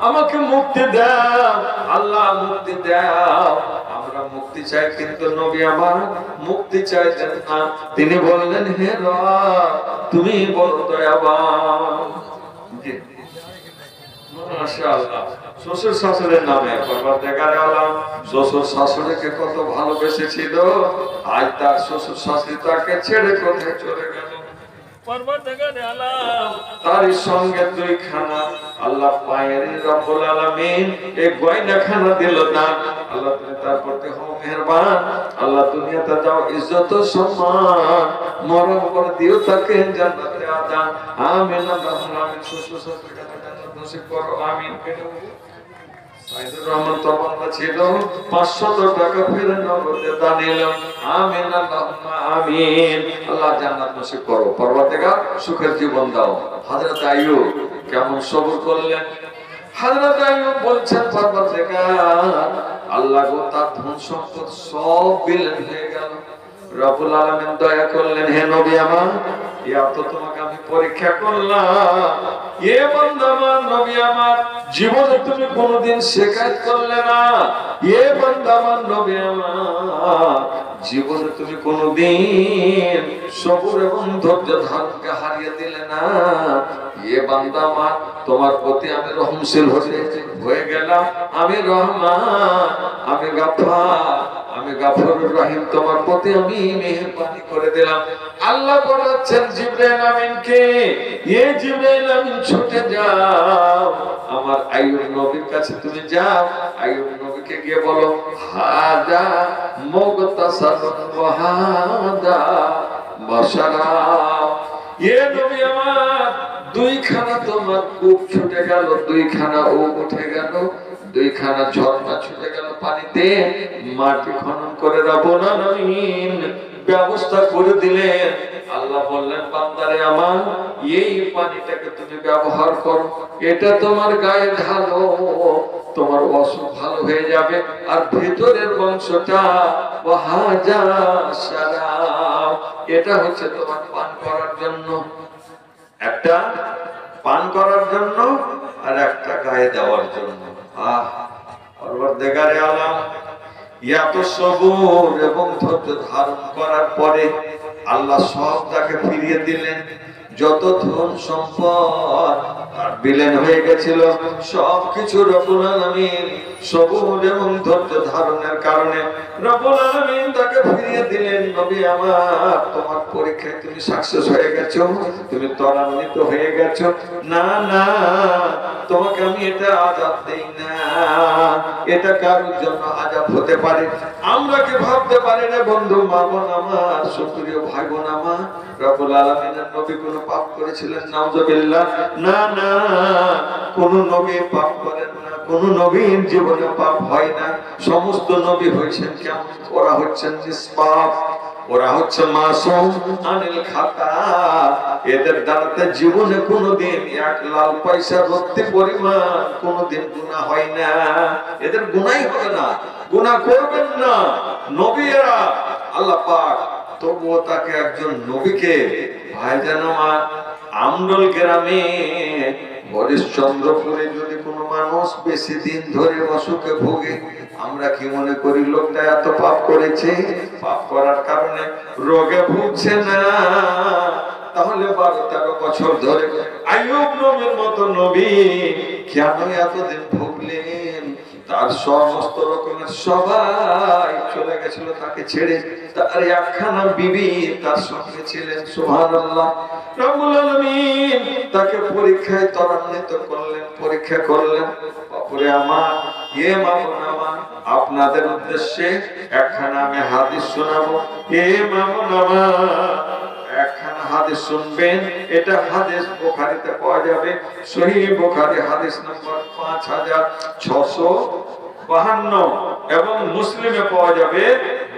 আমাকে মুক্তি দাও, আল্লাহ মুক্তি দাও। আমরা মুক্তি চাই, কিন্তু নবী আমার মুক্তি চাইতেন না। তিনি বললেন, হে রব তুমি বড় দয়াবান। মাশাআল্লাহ। শ্বশুর শাশুড়ির নামে পরওয়ারদিগারে আলম শ্বশুর শাশুড়িকে কত ভালোবেসেছিল, আজ তার শ্বশুর শাশুড়ি তাকে ছেড়ে কোথায় চলে গেল। পরওয়ারদিগারে আলম তার সঙ্গে 2 খানা আল্লাহ পায়ের রব্বুল আলামিন এই গয়নাখানা দিল দান। আল্লাহ তুমি তার প্রতি হও মেহেরবান, আল্লাহ দুনিয়াতে দাও ইজ্জত সম্মান, মরণ করে দিও তাকে জান্নাতে আদান। আমিন আল্লাহুম্মা আমিন। শ্বশুর শাশুড়িকে জান্নাত নসিব করো, আমিন। সাইদুর রহমান তবান্না ছিল 500 টাকা ফিরে নগদে দান এলো, আমিন আল্লাহুম্মা আমিন। আল্লাহ জান্নাত নসিব করো, পরওয়ারদিগার সুখের জীবন দাও। হযরত আইয়ুব কেমন সবর করলেন। হযরত আইয়ুব বলছেন, পরওয়ারদিগার আল্লাহ গো, তার ধন সম্পদ সব বিলীন হয়ে গেল। রব্বুল আলামিন দয়া করলেন, হে নবী আমার, ইয়া তো তোমাকে আমি পরীক্ষা করলাম, এ বান্দা আমার, নবী আমার, জীবনে তুমি কোনোদিন শিকায়ত করলে না, এ বান্দা আমার, নবী আমার, জীবনে তুমি কোনোদিন সবর এবং ধৈর্য ধারণকে হারিয়ে দিলে না, এ বান্দা আমার, তোমার প্রতি আমি রহমশীল হয়ে গেলাম, আমি রহমান, আমি গাফফার, আমি গাফুরুর রহিম, তোমার প্রতি আমি মেহেরবানি করে দিলাম। আল্লাহ বলেছেন জিবরাইল আমিনকে, এ জিবরাইল আমিন ছুটে যাও আমার আইয়ুব নবীর কাছে, তুমি যাও, আইয়ুব নবীকে গিয়ে বলো, হাদা মুগতাসালুন ওয়া হাদা বাশারা, এ নবী আমার, 2 খানা তোমার কূপ ছুটে গেল, 2 খানা উঠে গেল, 2 খানা ঝর্ণা ছুটে গেল পানিতে, মাটি খনন করে রব্বুল আলামিন ব্যবস্থা করে দিলেন। আল্লাহ বললেন, বান্দারে আমার, এই পানিটাকে তুমি ব্যবহার করো, এটা তোমার গায়ে ঢালো, তোমার অসুখ ভালো হয়ে যাবে, আর ভিতরের অংশটা ওয়াহাজা শারাব, এটা হচ্ছে তোমার পান করার জন্য। একটা পান করার জন্য আর একটা গায়ে দেওয়ার জন্য। পরবর্তীকারে আলাম এত সবর এবং ধৈর্য ধারণ করার পরে আল্লাহ সব তাকে ফিরিয়ে দিলেন। যত ধন সম্পদ আর বিলীন হয়ে গেছিল সবকিছু রব্বুল আলামিন সবর এবং ধৈর্য ধারণের কারণে রব্বুল আলামিন তাকে ফিরিয়ে দিলেন। নবী আমার, তোমার পরীক্ষায় তুমি সাকসেস হয়ে গেছো, তুমি ত্বরান্বিত হয়ে গেছো। না না, তোমাকে আমি এটা আযাব দেই না, এটা কারোর জন্য আযাব হতে পারে। আমরা কি ভাবতে পারি না বন্ধু, মা বোন আমার, সুপ্রিয় ভাই বোন আমার, রব্বুল আলামিনের নবী কোনো পাপ করেছিলেন? নাউজুবিল্লাহ। না না, কোন নবী পাপ করেন না, কোন নবীর জীবনে পাপ হয় না। সমস্ত নবী হয়েছেন কেমন? ওরা হচ্ছেন নিষ্পাপ, ওরা হচ্ছে মাসুম আনিল খাতা। এদের দ্বারাতে জীবনে কোনোদিন এক লাল পয়সা রত্তি পরিমাণ কোনোদিন গুনাহ হয় না। এদের গুনাহই হবে না, গুনাহ করবেন না নবীরা। আল্লাহ পাক তবুও তাকে একজন নবীকে, ভাইজান আমার, আমডল গ্রামে হরিশ্চন্দ্রপুরে যদি কোনো মানুষ বেশি দিন ধরে অসুখে ভোগে, আমরা কি মনে করি লোকটা এত পাপ করেছে, পাপ করার কারণে রোগে ভুগছে না? তাহলে 12-13 বছর ধরে আইয়ুব নবীর মতো নবী কেন এতদিন ভুগলেন? তার সমস্ত রকমের সবাই চলে গেছিল তাকে ছেড়ে, তার একখানা বিবি তার সঙ্গে ছিলেন। সুবহানাল্লাহ। রব্বুল আলামিন তাকে পরীক্ষায় ত্বরান্বিত করলেন, পরীক্ষা করলেন। বাপরে আমার, মা বোন আমার, আপনাদের উদ্দেশ্যে একখানা আমি হাদিস শোনাবো। মা বোন আমার, একখানা হাদিস শুনবেন। এটা হাদিস বুখারীতে পাওয়া যাবে, সহিহ বুখারী হাদিস নম্বর 5652 এবং মুসলিমে পাওয়া যাবে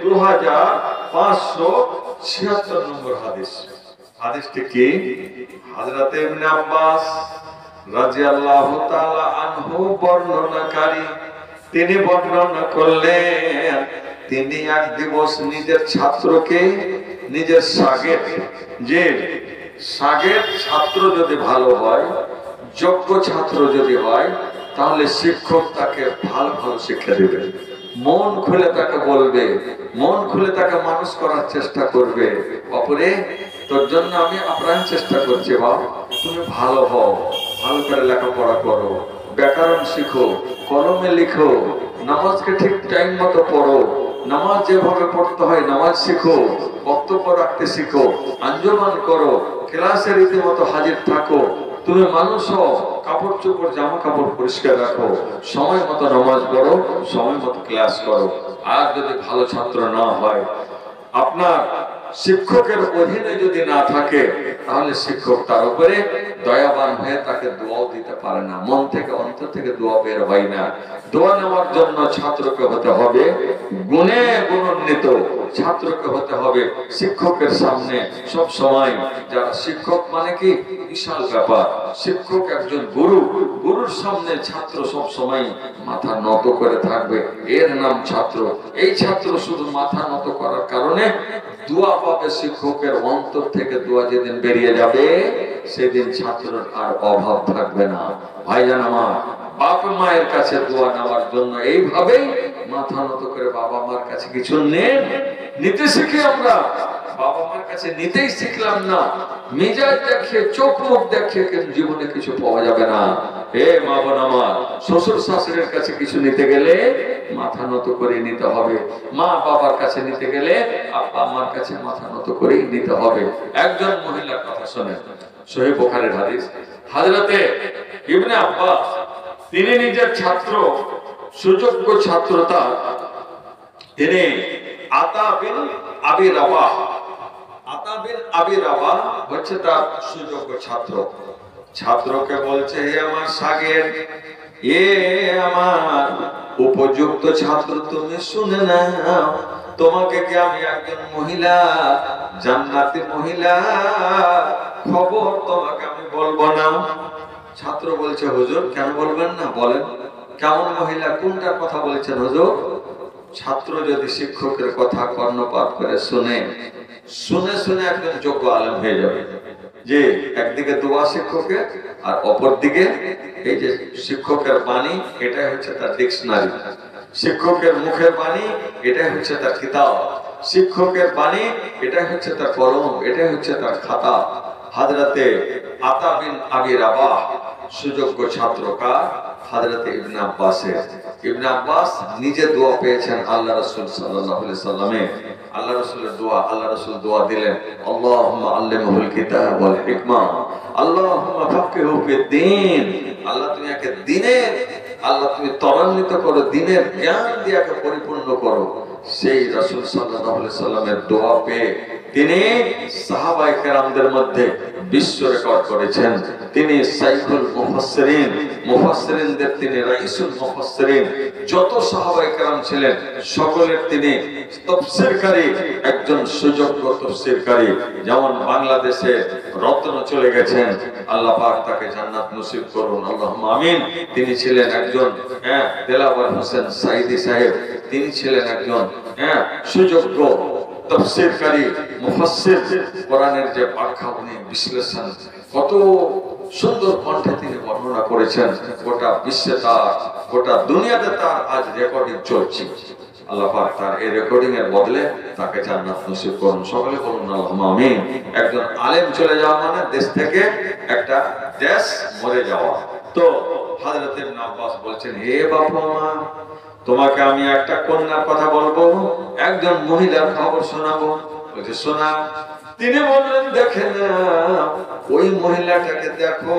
2576 নম্বর হাদিস। হাদিসটি কি? হযরত ইবনে আব্বাস রাদিয়াল্লাহু তাআলা আনহু বর্ণনাকারী, তিনি বর্ণনা করলেন, তিনি এক দিবস নিজের ছাত্রকে, নিজের সাগের, যে সাগের ছাত্র যদি ভালো হয়, যোগ্য ছাত্র যদি হয়, তাহলে শিক্ষক তাকে ভালো ভালো শিক্ষা দেবে, মন খুলে তাকে বলবে, মন খুলে তাকে মানুষ করার চেষ্টা করবে। অপরে তোর জন্য আমি আপ্রাণ চেষ্টা করছি, বাবা তুমি ভালো হও, ভালো করে লেখাপড়া করো, ব্যাকরণ শিখো, কলমে লিখো, নামাজকে ঠিক টাইম মতো পড়ো, নামাজ যেভাবে পড়তে হয় নামাজ শিখো, বক্তব্য রাখতে শিখো, আঞ্জমান করো, ক্লাসে রীতিমতো হাজির থাকো, তুমি মানুষ হও, কাপড় চোপড় জামা কাপড় পরিষ্কার রাখো, সময় মতো নামাজ পড়ো, সময় মতো ক্লাস করো। আর যদি ভালো ছাত্র না হয়, আপনার শিক্ষকের অধীনে যদি না থাকে, তাহলে শিক্ষক তার উপরে দয়াবান হয়ে তাকে দোয়াও দিতে পারে না, মন থেকে অন্তর থেকে দোয়া বের হয় না। দোয়া নেওয়ার জন্য ছাত্রকে হতে হবে গুণে গুণান্বিত, ছাত্রকে হতে হবে শিক্ষকের সামনে সব সময়, যারা শিক্ষক মানে কি বিশাল ব্যাপার, শিক্ষক একজন গুরু, গুরুর সামনে ছাত্র সব সময় মাথা নত করে থাকবে, এর নাম ছাত্র। এই ছাত্র শুধু মাথা নত করার কারণে দোয়া পাবে, শিক্ষকের অন্তর থেকে দোয়া যেদিন বেরিয়ে যাবে, সেদিন ছাত্রের আর অভাব থাকবে না। ভাইজান আমার, বাপ মায়ের কাছে দোয়া নেওয়ার জন্য এইভাবেই মাথা নত করে বাবা মার কাছে কিছু নিতে শিখি আমরা। বাবা মার কাছে নিতেই শিখলাম না, মেজাজ দেখিয়ে, চোখ মুখ দেখিয়ে জীবনে কিছু পাওয়া যাবে না। মা বোন আমার, শ্বশুর শাশুড়ির কাছে কিছু নিতে গেলে মাথা নত করে নিতে হবে, মা বাবার কাছে নিতে গেলে আব্বা আমার কাছে মাথা নত করেই নিতে হবে। একজন মহিলার কথা শোনেন, সহিহ বুখারীর হাদিস। হযরতে ইবনে আব্বাস তিনি নিজের ছাত্র, সুযোগ্য ছাত্রতা, তিনি আতা বিন আবি রাবাহ, আতা বিন আবি রাবাহ হচ্ছে তার সুযোগ্য ছাত্র। ছাত্রকে বলছে, হে আমার সাগের, আমার উপযুক্ত ছাত্র, তুমি শুনে নাও, তোমাকে কি আমি একজন মহিলা, জান্নাতি মহিলা খবর তোমাকে আমি বলবো না? ছাত্র বলছে, হুজুর কেন বলবেন না, বলেন কেমন মহিলা, কোনটার কথা বলেছেন হুজুর? ছাত্র যদি শিক্ষকের কথা কর্ণপাত করে শুনে শুনে শুনে একজন যোগ্য আলেম হয়ে যাবে। যে একদিকে দোয়া শিক্ষকের আর অপর দিকে এই যে শিক্ষকের বাণী, এটাই হচ্ছে তার ডিকশনারি। শিক্ষকের মুখের বাণী, এটাই হচ্ছে তার কিতাব। শিক্ষকের বাণী, এটাই হচ্ছে তার কলম, এটাই হচ্ছে তার খাতা। হযরতে আতা বিন আবি রাবাহ সুযোগ্য ছাত্র কার? হযরতে ইবনে আব্বাসের। ইবনে আব্বাস নিজে দোয়া পেয়েছেন আল্লাহ রাসূল সাল্লাল্লাহু আলাইহি সাল্লামের। আল্লাহ রাসূলের দোয়া, আল্লাহ রাসূল দোয়া দিলেন, আল্লাহুম্মা আল্লিমহুল কিতাব ওয়াল হিকমা, আল্লাহুম্মা ফাক্কিহু ফিদ-দ্বীন। আল্লাহ তুমি একে দ্বীনের, আল্লাহ তুমি ত্বরান্বিত করো, দ্বীনের জ্ঞান দিয়ে একে পরিপূর্ণ করো। সেই রাসূল সাল্লাল্লাহু আলাইহি সাল্লামের দোয়া পেয়ে তিনি সাহাবায়ে কেরামদের মধ্যে বিশ্ব রেকর্ড করেছেন। তিনি সাইফুল মুফাসসিরিন, মুফাসসিরিনদের তিনি রাইসুল মুফাসসিরিন। যত সাহাবায়ে কেরাম ছিলেন সকলের তিনি তাফসীরকারী, একজন সুযোগ্য তাফসীরকারী। যেমন বাংলাদেশে রত্ন চলে গেছেন, আল্লাহ পাক তাকে জান্নাত নসিব করুন, আল্লাহুম্মা আমিন। তিনি ছিলেন একজন দেলাওয়ার হোসেন সাইদি সাহেব, তিনি ছিলেন একজন সুযোগ্য তাফসীরকারী, মুফাসসির। কোরআনের যে ব্যাখ্যা, উনি বিশ্লেষণ, কত সুন্দর কণ্ঠে তিনি বর্ণনা করেছেন। গোটা বিশ্বে তার, গোটা দুনিয়াতে তার আজ রেকর্ডিং চলছে। আল্লাহ পাক তার এই রেকর্ডিং এর বদলে তাকে জান্নাত নসিব করুন, সকলে বলুন আল্লাহুম্মা আমিন। একজন আলেম চলে যাওয়া মানে দেশ থেকে একটা দেশ মরে যাওয়া। তো হযরত ইবনে আব্বাস বলছেন, হে বাবা মা, তোমাকে আমি একটা কন্যার কথা বলবো, একজন মহিলার খবর শোনাবো। বলছে শোনা। তিনি বললেন, দেখে না ওই মহিলাটাকে দেখো,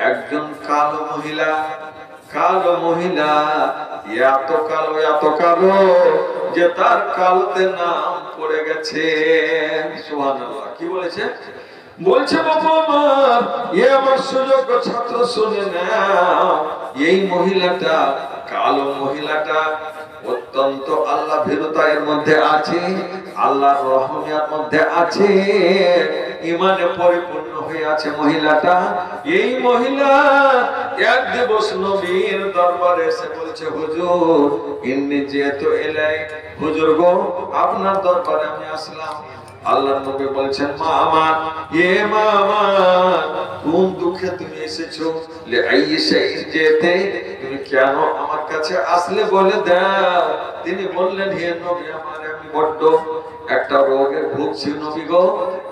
একজন কালো মহিলা। কালো মহিলা, এত কালো, এত কালো যে তার কালোতে নাম পড়ে গেছে। সুবহানাল্লাহ। কি বলেছে? বলছে বাবা আমার, আমার সুযোগ্য ছাত্র শুনে নাও, এই মহিলাটা, কালো মহিলাটা অত্যন্ত আল্লাহ ভীরুতা এর মধ্যে আছে, আল্লাহর রহমিয়ার মধ্যে আছে, ইমানে পরিপূর্ণ হয়ে আছে মহিলাটা। এই মহিলা এক দিবস নবীর দরবারে এসে বলছে, হুজুর ইন্নী জিতু ইলাই, হুজুর গো আপনার দরবারে আমি আসলাম। আল্লাহর নবী বলছেন, মা আমার, মা আমার, কোন দুঃখে তুমি এসেছো? লে আইয়িশা যেতে, তুমি কেন আমার কাছে আসলে বলে দাও। তিনি বললেন, হে নবী আমার, আমি বড্ড একটা রোগে ভুগছি নবী গো,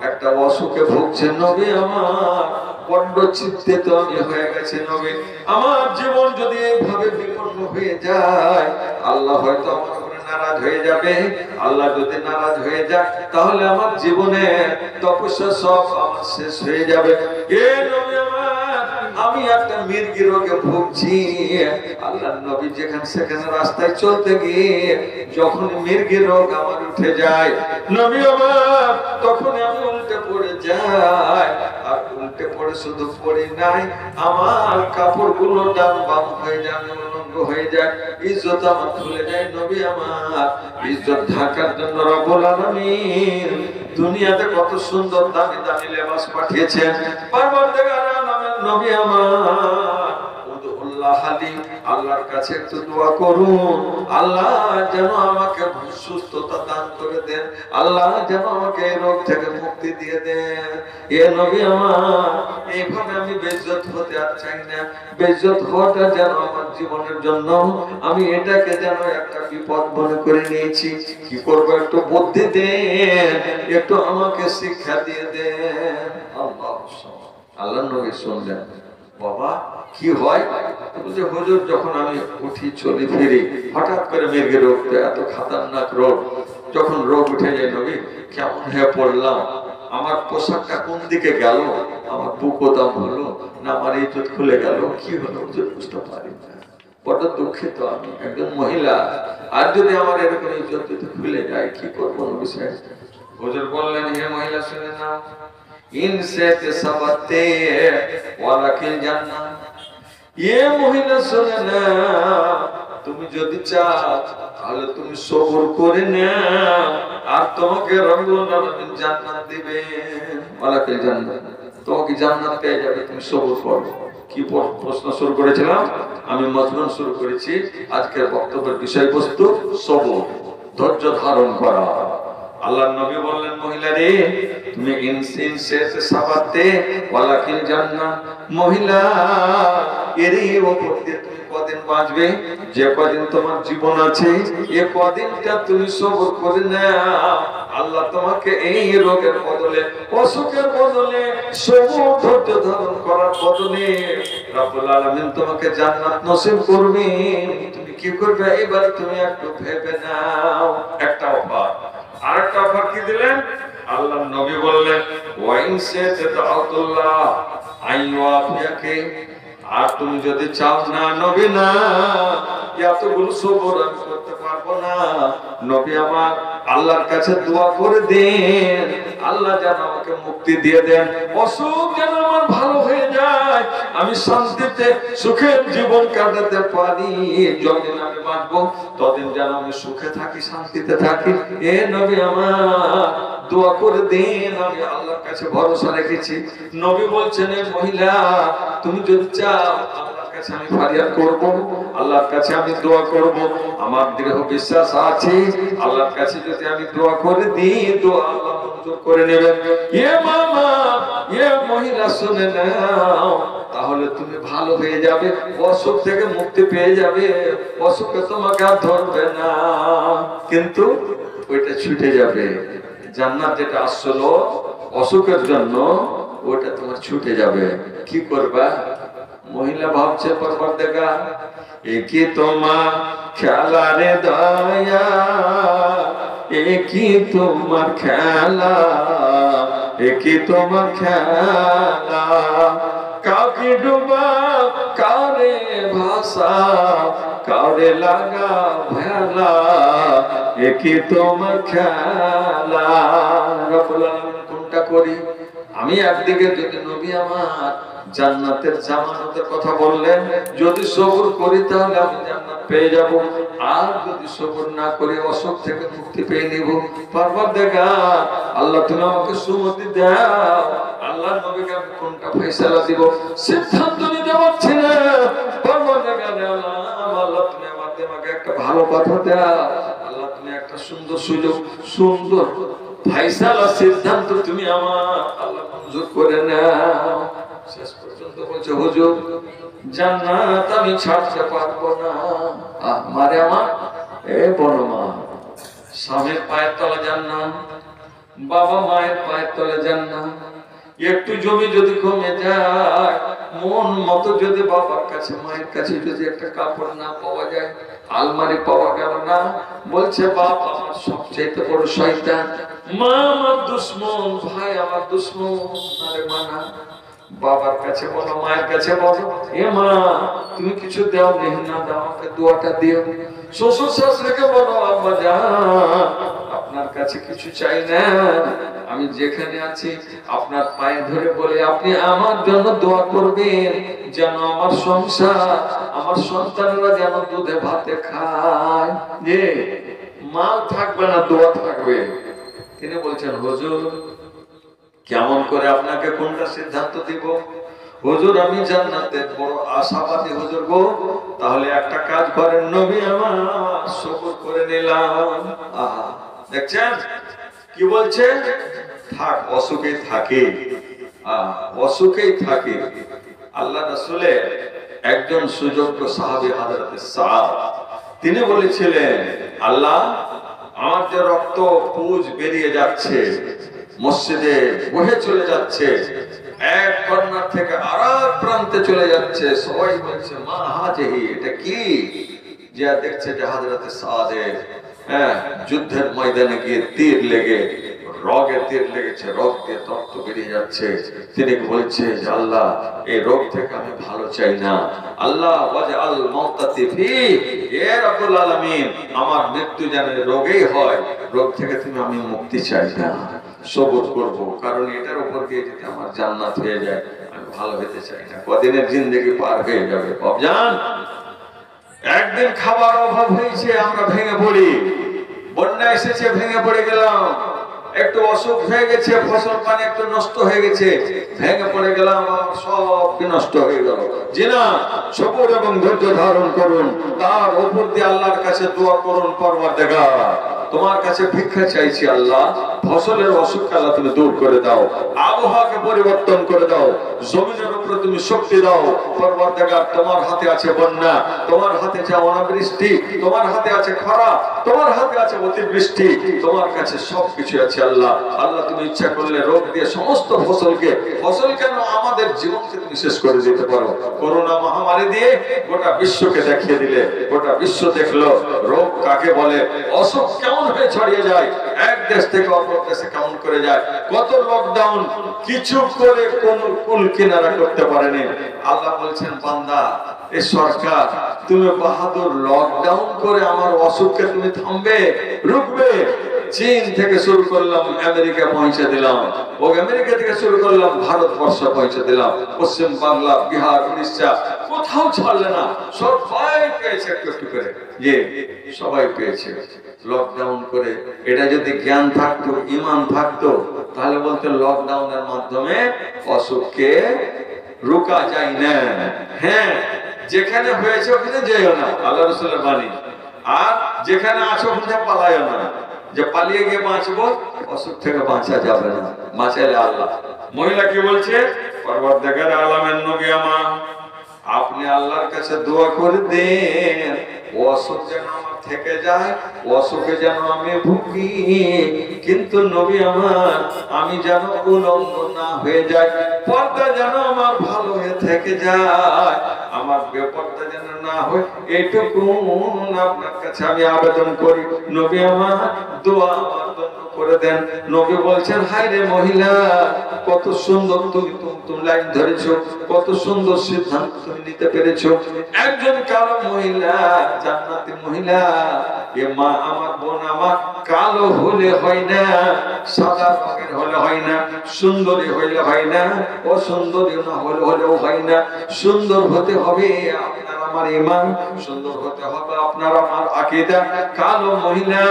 একটা অসুখে ভুগছি নবী আমার, বড্ড চিন্তিত আমি হয়ে গেছি নবী। আমার জীবন যদি এইভাবে বিপন্ন হয়ে যায়, আল্লাহ হয়তো আমার নারাজ হয়ে যাবে। আল্লাহ যদি নারাজ হয়ে যায়, তাহলে আমার জীবনে তপস্যা সব আমার শেষ হয়ে যাবে। এ নবী আমার, আমি একটা মির্গি রোগে ভুগছি। আল্লাহর নবী যেখানে সেখানে রাস্তায় চলতে গিয়ে যখন মির্গি রোগ আমার উঠে যায় নবী আমার, তখন আমি উল্টে পড়ে যাই। আর উল্টে পড়ে শুধু পড়ি নাই, আমার কাপড়গুলো ডান বাম হয়ে যায়, উলঙ্গ হয়ে যায়, ইজ্জত আমার খুলে যায়। নবী আমার, ইজ্জত ঢাকার জন্য রব্বুল আলামিন দুনিয়াতে কত সুন্দর দামি দামি লেবাস পাঠিয়েছেন। পরবর্তীকার আলমের নবী আমার, আল্লাহর কাছে একটু দোয়া করুন, আল্লাহ যেন আমাকে সুস্থতা দান করে দেন, আল্লাহ যেন আমাকে এই রোগ থেকে মুক্তি দিয়ে দেন। এ নবী আমার, এইভাবে আমি বেইজ্জত হতে আর চাই না। বেইজ্জত হওয়াটা যেন আমার জীবনের জন্য, আমি এটাকে যেন একটা বিপদ মনে করে নিয়েছি। কি করবো, একটু বুদ্ধি দেন, একটু আমাকে শিক্ষা দিয়ে দেন। আল্লাহ নবী শুনলেন, বাবা কি হয়? বলছে, হুজুর যখন আমি উঠি চলি ফিরি, হঠাৎ করে মির্গি রোগ, এত খাতারনাক রোগ, যখন রোগ উঠে যায় নবী, কেমন হয়ে পড়লাম, আমার পোশাকটা কোন দিকে গেল, আমার বুকও দাম হলো না, আমার ইজ্জত খুলে গেল, কি হলো হুজুর বুঝতে পারি না। বড় দুঃখিত আমি, একজন মহিলা, আর যদি আমার এরকম ইজ্জত যদি খুলে যায়, কি করবো নবী সাহেব? হুজুর বললেন, হে মহিলা শুনে নাও, ইনসে সাবাতে ওয়ালাকিল জান্নাহ। এ মহিলা শুনে না, তুমি যদি চাও তাহলে তুমি সবর করে নাও, আর তোমাকে রব্বুল আলামিন জান্নাত দিবেন। ওয়ালাকিল জান্নাত, তোমাকে জান্নাত পেয়ে যাবে, তুমি সবর করো। কি প্রশ্ন শুরু করেছিলাম আমি, মজমুন শুরু করেছি। আজকের বক্তব্যের বিষয়বস্তু সবর, ধৈর্য ধারণ করা। আল্লাহর নবী বললেন, মহিলা রে তুমি ইনসিন শেষ সাবাতে ওয়ালাকিল জান্নাহ, মহিলা এরই উপর দিয়ে তুমি কদিন বাঁচবে, যে কদিন তোমার জীবন আছে এ কদিনটা তুমি সবর করে নাও। আল্লাহ তোমাকে এই রোগের বদলে, অসুখের বদলে, সবর ধৈর্য ধারণ করার বদলে রব্বুল আলামিন তোমাকে জান্নাত নসিব করবে। তুমি কি করবে এবার তুমি একটু ভেবে নাও। একটা অফার, আরেকটা অফার কি দিলেন? আল্লাহর নবী বললেন, ওয়াইন সাতাআতুল্লাহ আইওয়াফিয়াকে, আর তুমি যদি চাও না নবী না এতগুলো সবর আমি করতে পারবো না, নবী আমার আল্লাহর কাছে দোয়া করে দেন, আল্লাহ যেন আমাকে মুক্তি দিয়ে দেন, অসুখ যেন আমার ভালো হয়ে যায়, আমি শান্তিতে সুখের জীবন কাটাতে পারি, যতদিন আমি বাঁচবো ততদিন যেন আমি সুখে থাকি, শান্তিতে থাকি। এ নবী আমার দোয়া করে দেন, আমি আল্লাহর কাছে ভরসা রেখেছি। নবী বলছেন, এ মহিলা তুমি যদি চাও আল্লাহর কাছে আমি ফরিয়াদ করব, আল্লাহর কাছে আমি দোয়া করব, আমার দৃঢ় বিশ্বাস আছে আল্লাহর কাছে যদি আমি দোয়া করে দিই দোয়া আল্লাহ মঞ্জুর করে নেবেন। এ মামা, এ মহিলা শুনে নাও, তাহলে তুমি ভালো হয়ে যাবে, অসুখ থেকে মুক্তি পেয়ে যাবে, অসুখে তোমাকে আর ধরবে না, কিন্তু ওইটা ছুটে যাবে। জান্নাত যেটা আসলো অসুখের জন্য ওটা তোমার ছুটে যাবে। কি করবা? মহিলা ভাবছে, পরবর্তীকার একই তোমার খেলা রে দয়া, একই তোমার খেলা, একই তোমার খেলা, কাউকে ডুবা কারে ভাষা, কারে লাগা ভেলা, একই তোমার খেলা। রব্বুল আলামিন কোনটা করি? আমি একদিকে যদি নবী আমার জান্নাতের জামানতের কথা বললেন, যদি সবর করি তাহলে আমি জান্নাত পেয়ে যাব, আর যদি সবর না করি অসুখ থেকে মুক্তি পেয়ে নিব। পরবর্তীকার আল্লাহ তুমি আমাকে সুমতি দাও, আল্লাহ নবীকে আমি কোনটা ফয়সালা দিব সিদ্ধান্ত নিতে পারছি না। পরবর্তীকার আল্লাহ তুমি আমাকে একটা ভালো কথা দাও, আল্লাহ তুমি একটা সুন্দর সুযোগ, সুন্দর ফয়সালা সিদ্ধান্ত তুমি আমার আল্লাহ মঞ্জুর করে নাও। শেষ পর্যন্ত বলছে, হুজুর জান্নাত আমি ছাড়তে পারবো না। মারে আমার এ বনমা, স্বামীর পায়ের তলা জান্নাত, বাবা মায়ের পায়ের তলা জান্নাত, একটু জমি যদি কমে যায়, মন মতো যদি বাবার কাছে মায়ের কাছে যদি একটা কাপড় না পাওয়া যায়, আলমারি পাওয়া গেল না, বলছে বাপ আমার সবচেয়ে বড় শয়তান, মা আমার দুশ্মন, ভাই আমার দুশ্মন। আরে মানা, বাবার কাছে বলো, মায়ের কাছে বলো, এ মা তুমি কিছু দাও, মেহনা দাও, আমাকে দোয়াটা দিও। শ্বশুর শাশুড়িকে বলো, আব্বা জান আপনার কাছে কিছু চাই না, আমি যেখানে আছি আপনার পায়ে ধরে বলে আপনি আমার জন্য দোয়া করবেন, যেন আমার সংসার, আমার সন্তানরা যেন দুধে ভাতে খায়, যে মাল থাকবে না, দোয়া থাকবে। তিনি বলছেন, হুজুর কেমন করে আপনাকে কোনটা সিদ্ধান্ত দিব? হুজুর আমি জান্নাতের বড় আশাবাদী হুজুর গো। তাহলে একটা কাজ করেন নবী আমার, সবর করে নিলাম। আহা, দেখছেন কি বলছে? থাক, অসুখেই থাকে, অসুখেই থাকে। আল্লাহ রাসূলের একজন সুযোগ্য সাহাবী হযরত সাদ, তিনি বলেছিলেন, আল্লাহ আমার যে রক্ত পুঁজ বেরিয়ে যাচ্ছে, মসজিদে বহে চলে যাচ্ছে, এক কর্নার থেকে আরেক প্রান্তে চলে যাচ্ছে, সবাই বলছে মা হাজিহি, এটা কি? যে দেখছে যে হযরত সাদের যুদ্ধের ময়দানে গিয়ে তীর লেগে, রগে তীর লেগেছে, রগ দিয়ে রক্ত বেরিয়ে যাচ্ছে। তিনি বলছে যে আল্লাহ এই রোগ থেকে আমি ভালো চাই না, আল্লাহ ওয়াজআল মাউতাতি ফি, এ রব্বুল আলামিন আমার মৃত্যু যেন রোগেই হয়, রোগ থেকে তুমি আমি মুক্তি চাই না, সবর করব, কারণ এটার উপর দিয়ে যদি আমার জান্নাত হয়ে যায় আমি ভালো হতে চাই না, কদিনের জিন্দেগি পার হয়ে যাবে। বাবজান একদিন খাবার অভাব হয়েছে, আমরা ভেঙে পড়ি, বন্যা এসেছে ভেঙে পড়ে গেলাম, একটু অসুখ হয়ে গেছে, ফসল পানি একটু নষ্ট হয়ে গেছে, ভেঙে পড়ে গেলাম, সব নষ্ট হয়ে গেল। জি না, সবর এবং ধৈর্য ধারণ করুন, তার উপর দিয়ে আল্লাহর কাছে দোয়া করুন, পরওয়ারদিগার তোমার কাছে ভিক্ষা চাইছি আল্লাহ, ফসলের অসুখকে আল্লাহ তুমি দূর করে দাও, আবহাওয়াকে পরিবর্তন করে দাও, জমিনের উপরে তুমি শক্তি দাও। পরবর্তীকার তোমার হাতে আছে বন্যা, তোমার হাতে আছে অনাবৃষ্টি, তোমার হাতে আছে খরা, তোমার হাতে আছে অতিবৃষ্টি, তোমার কাছে সবকিছু আছে আল্লাহ। আল্লাহ তুমি ইচ্ছা করলে রোগ দিয়ে সমস্ত ফসল কেন আমাদের জীবনকে তুমি শেষ করে দিতে পারো। করোনা মহামারী দিয়ে গোটা বিশ্বকে দেখিয়ে দিলে, গোটা বিশ্ব দেখলো রোগ কাকে বলে, অসুখ কেমন হয়ে ছড়িয়ে যায়, এক দেশ থেকে অপর দেশে কেমন করে যায়। কত লকডাউন, কিছু করে কোন কুল কিনারা করতে পারেনি। আল্লাহ বলছেন বান্দা, এ সরকার তুমি বাহাদুর লকডাউন করে আমার অসুখকে তুমি থামবে, রুখবে। চীন থেকে শুরু করলাম আমেরিকা পৌঁছে দিলাম, ও আমেরিকা থেকে শুরু করলাম ভারতবর্ষ পৌঁছে দিলাম, পশ্চিম বাংলা, বিহার, উড়িষ্যা, কোথাও ছাড়লে না, সবাই পেয়েছে একটু একটু করে, যে সবাই পেয়েছে লকডাউন করে। এটা যদি জ্ঞান থাকতো, ঈমান থাকতো, তাহলে বলতে লকডাউনের মাধ্যমে অসুখকে রোকা যায় না। হ্যাঁ, যেখানে হয়েছে ওখানে যেও না, আল্লাহ রাসূলের বাণী। আর যেখানে আছো ওখানে পালাইও না, যে পালিয়ে গিয়ে বাঁচবো, অসুখ থেকে বাঁচা যাবে না, বাঁচাইলে আল্লাহ। মহিলা কি বলছে, পরবর্তীকার আলামের নবী আমার, আপনি আল্লাহর কাছে দোয়া করে দেন অসুখ যেন আমার থেকে যায়, অসুখে যেন আমি ভুগি, কিন্তু নবী আমার আমি যেন উলঙ্গ না হয়ে যায়, পর্দা যেন আমার ভালো হয়ে থেকে যায়, আমার বেপর্দা যেন না হয়, এইটুকু আপনার কাছে আমি আবেদন করি। নবী আমার দোয়া আমার জন্য করে দেন। নবী বলছেন, হায় রে মহিলা, কত সুন্দর তুমি লাইন ধরেছো, কত সুন্দর সিদ্ধান্ত তুমি নিতে পেরেছো। একজন কালো মহিলা, জান্নাতি মহিলা, এ মা আমার বোন আমার, কালো হলে হয় না, সাদা রঙের হলে হয় না, সুন্দরী হইলে হয় না, অসুন্দরী না হলেও হয় না। সুন্দর হতে হবে আপনার আমার ঈমান, সুন্দর হতে হবে আপনার আমার আকীদা। কালো মহিলা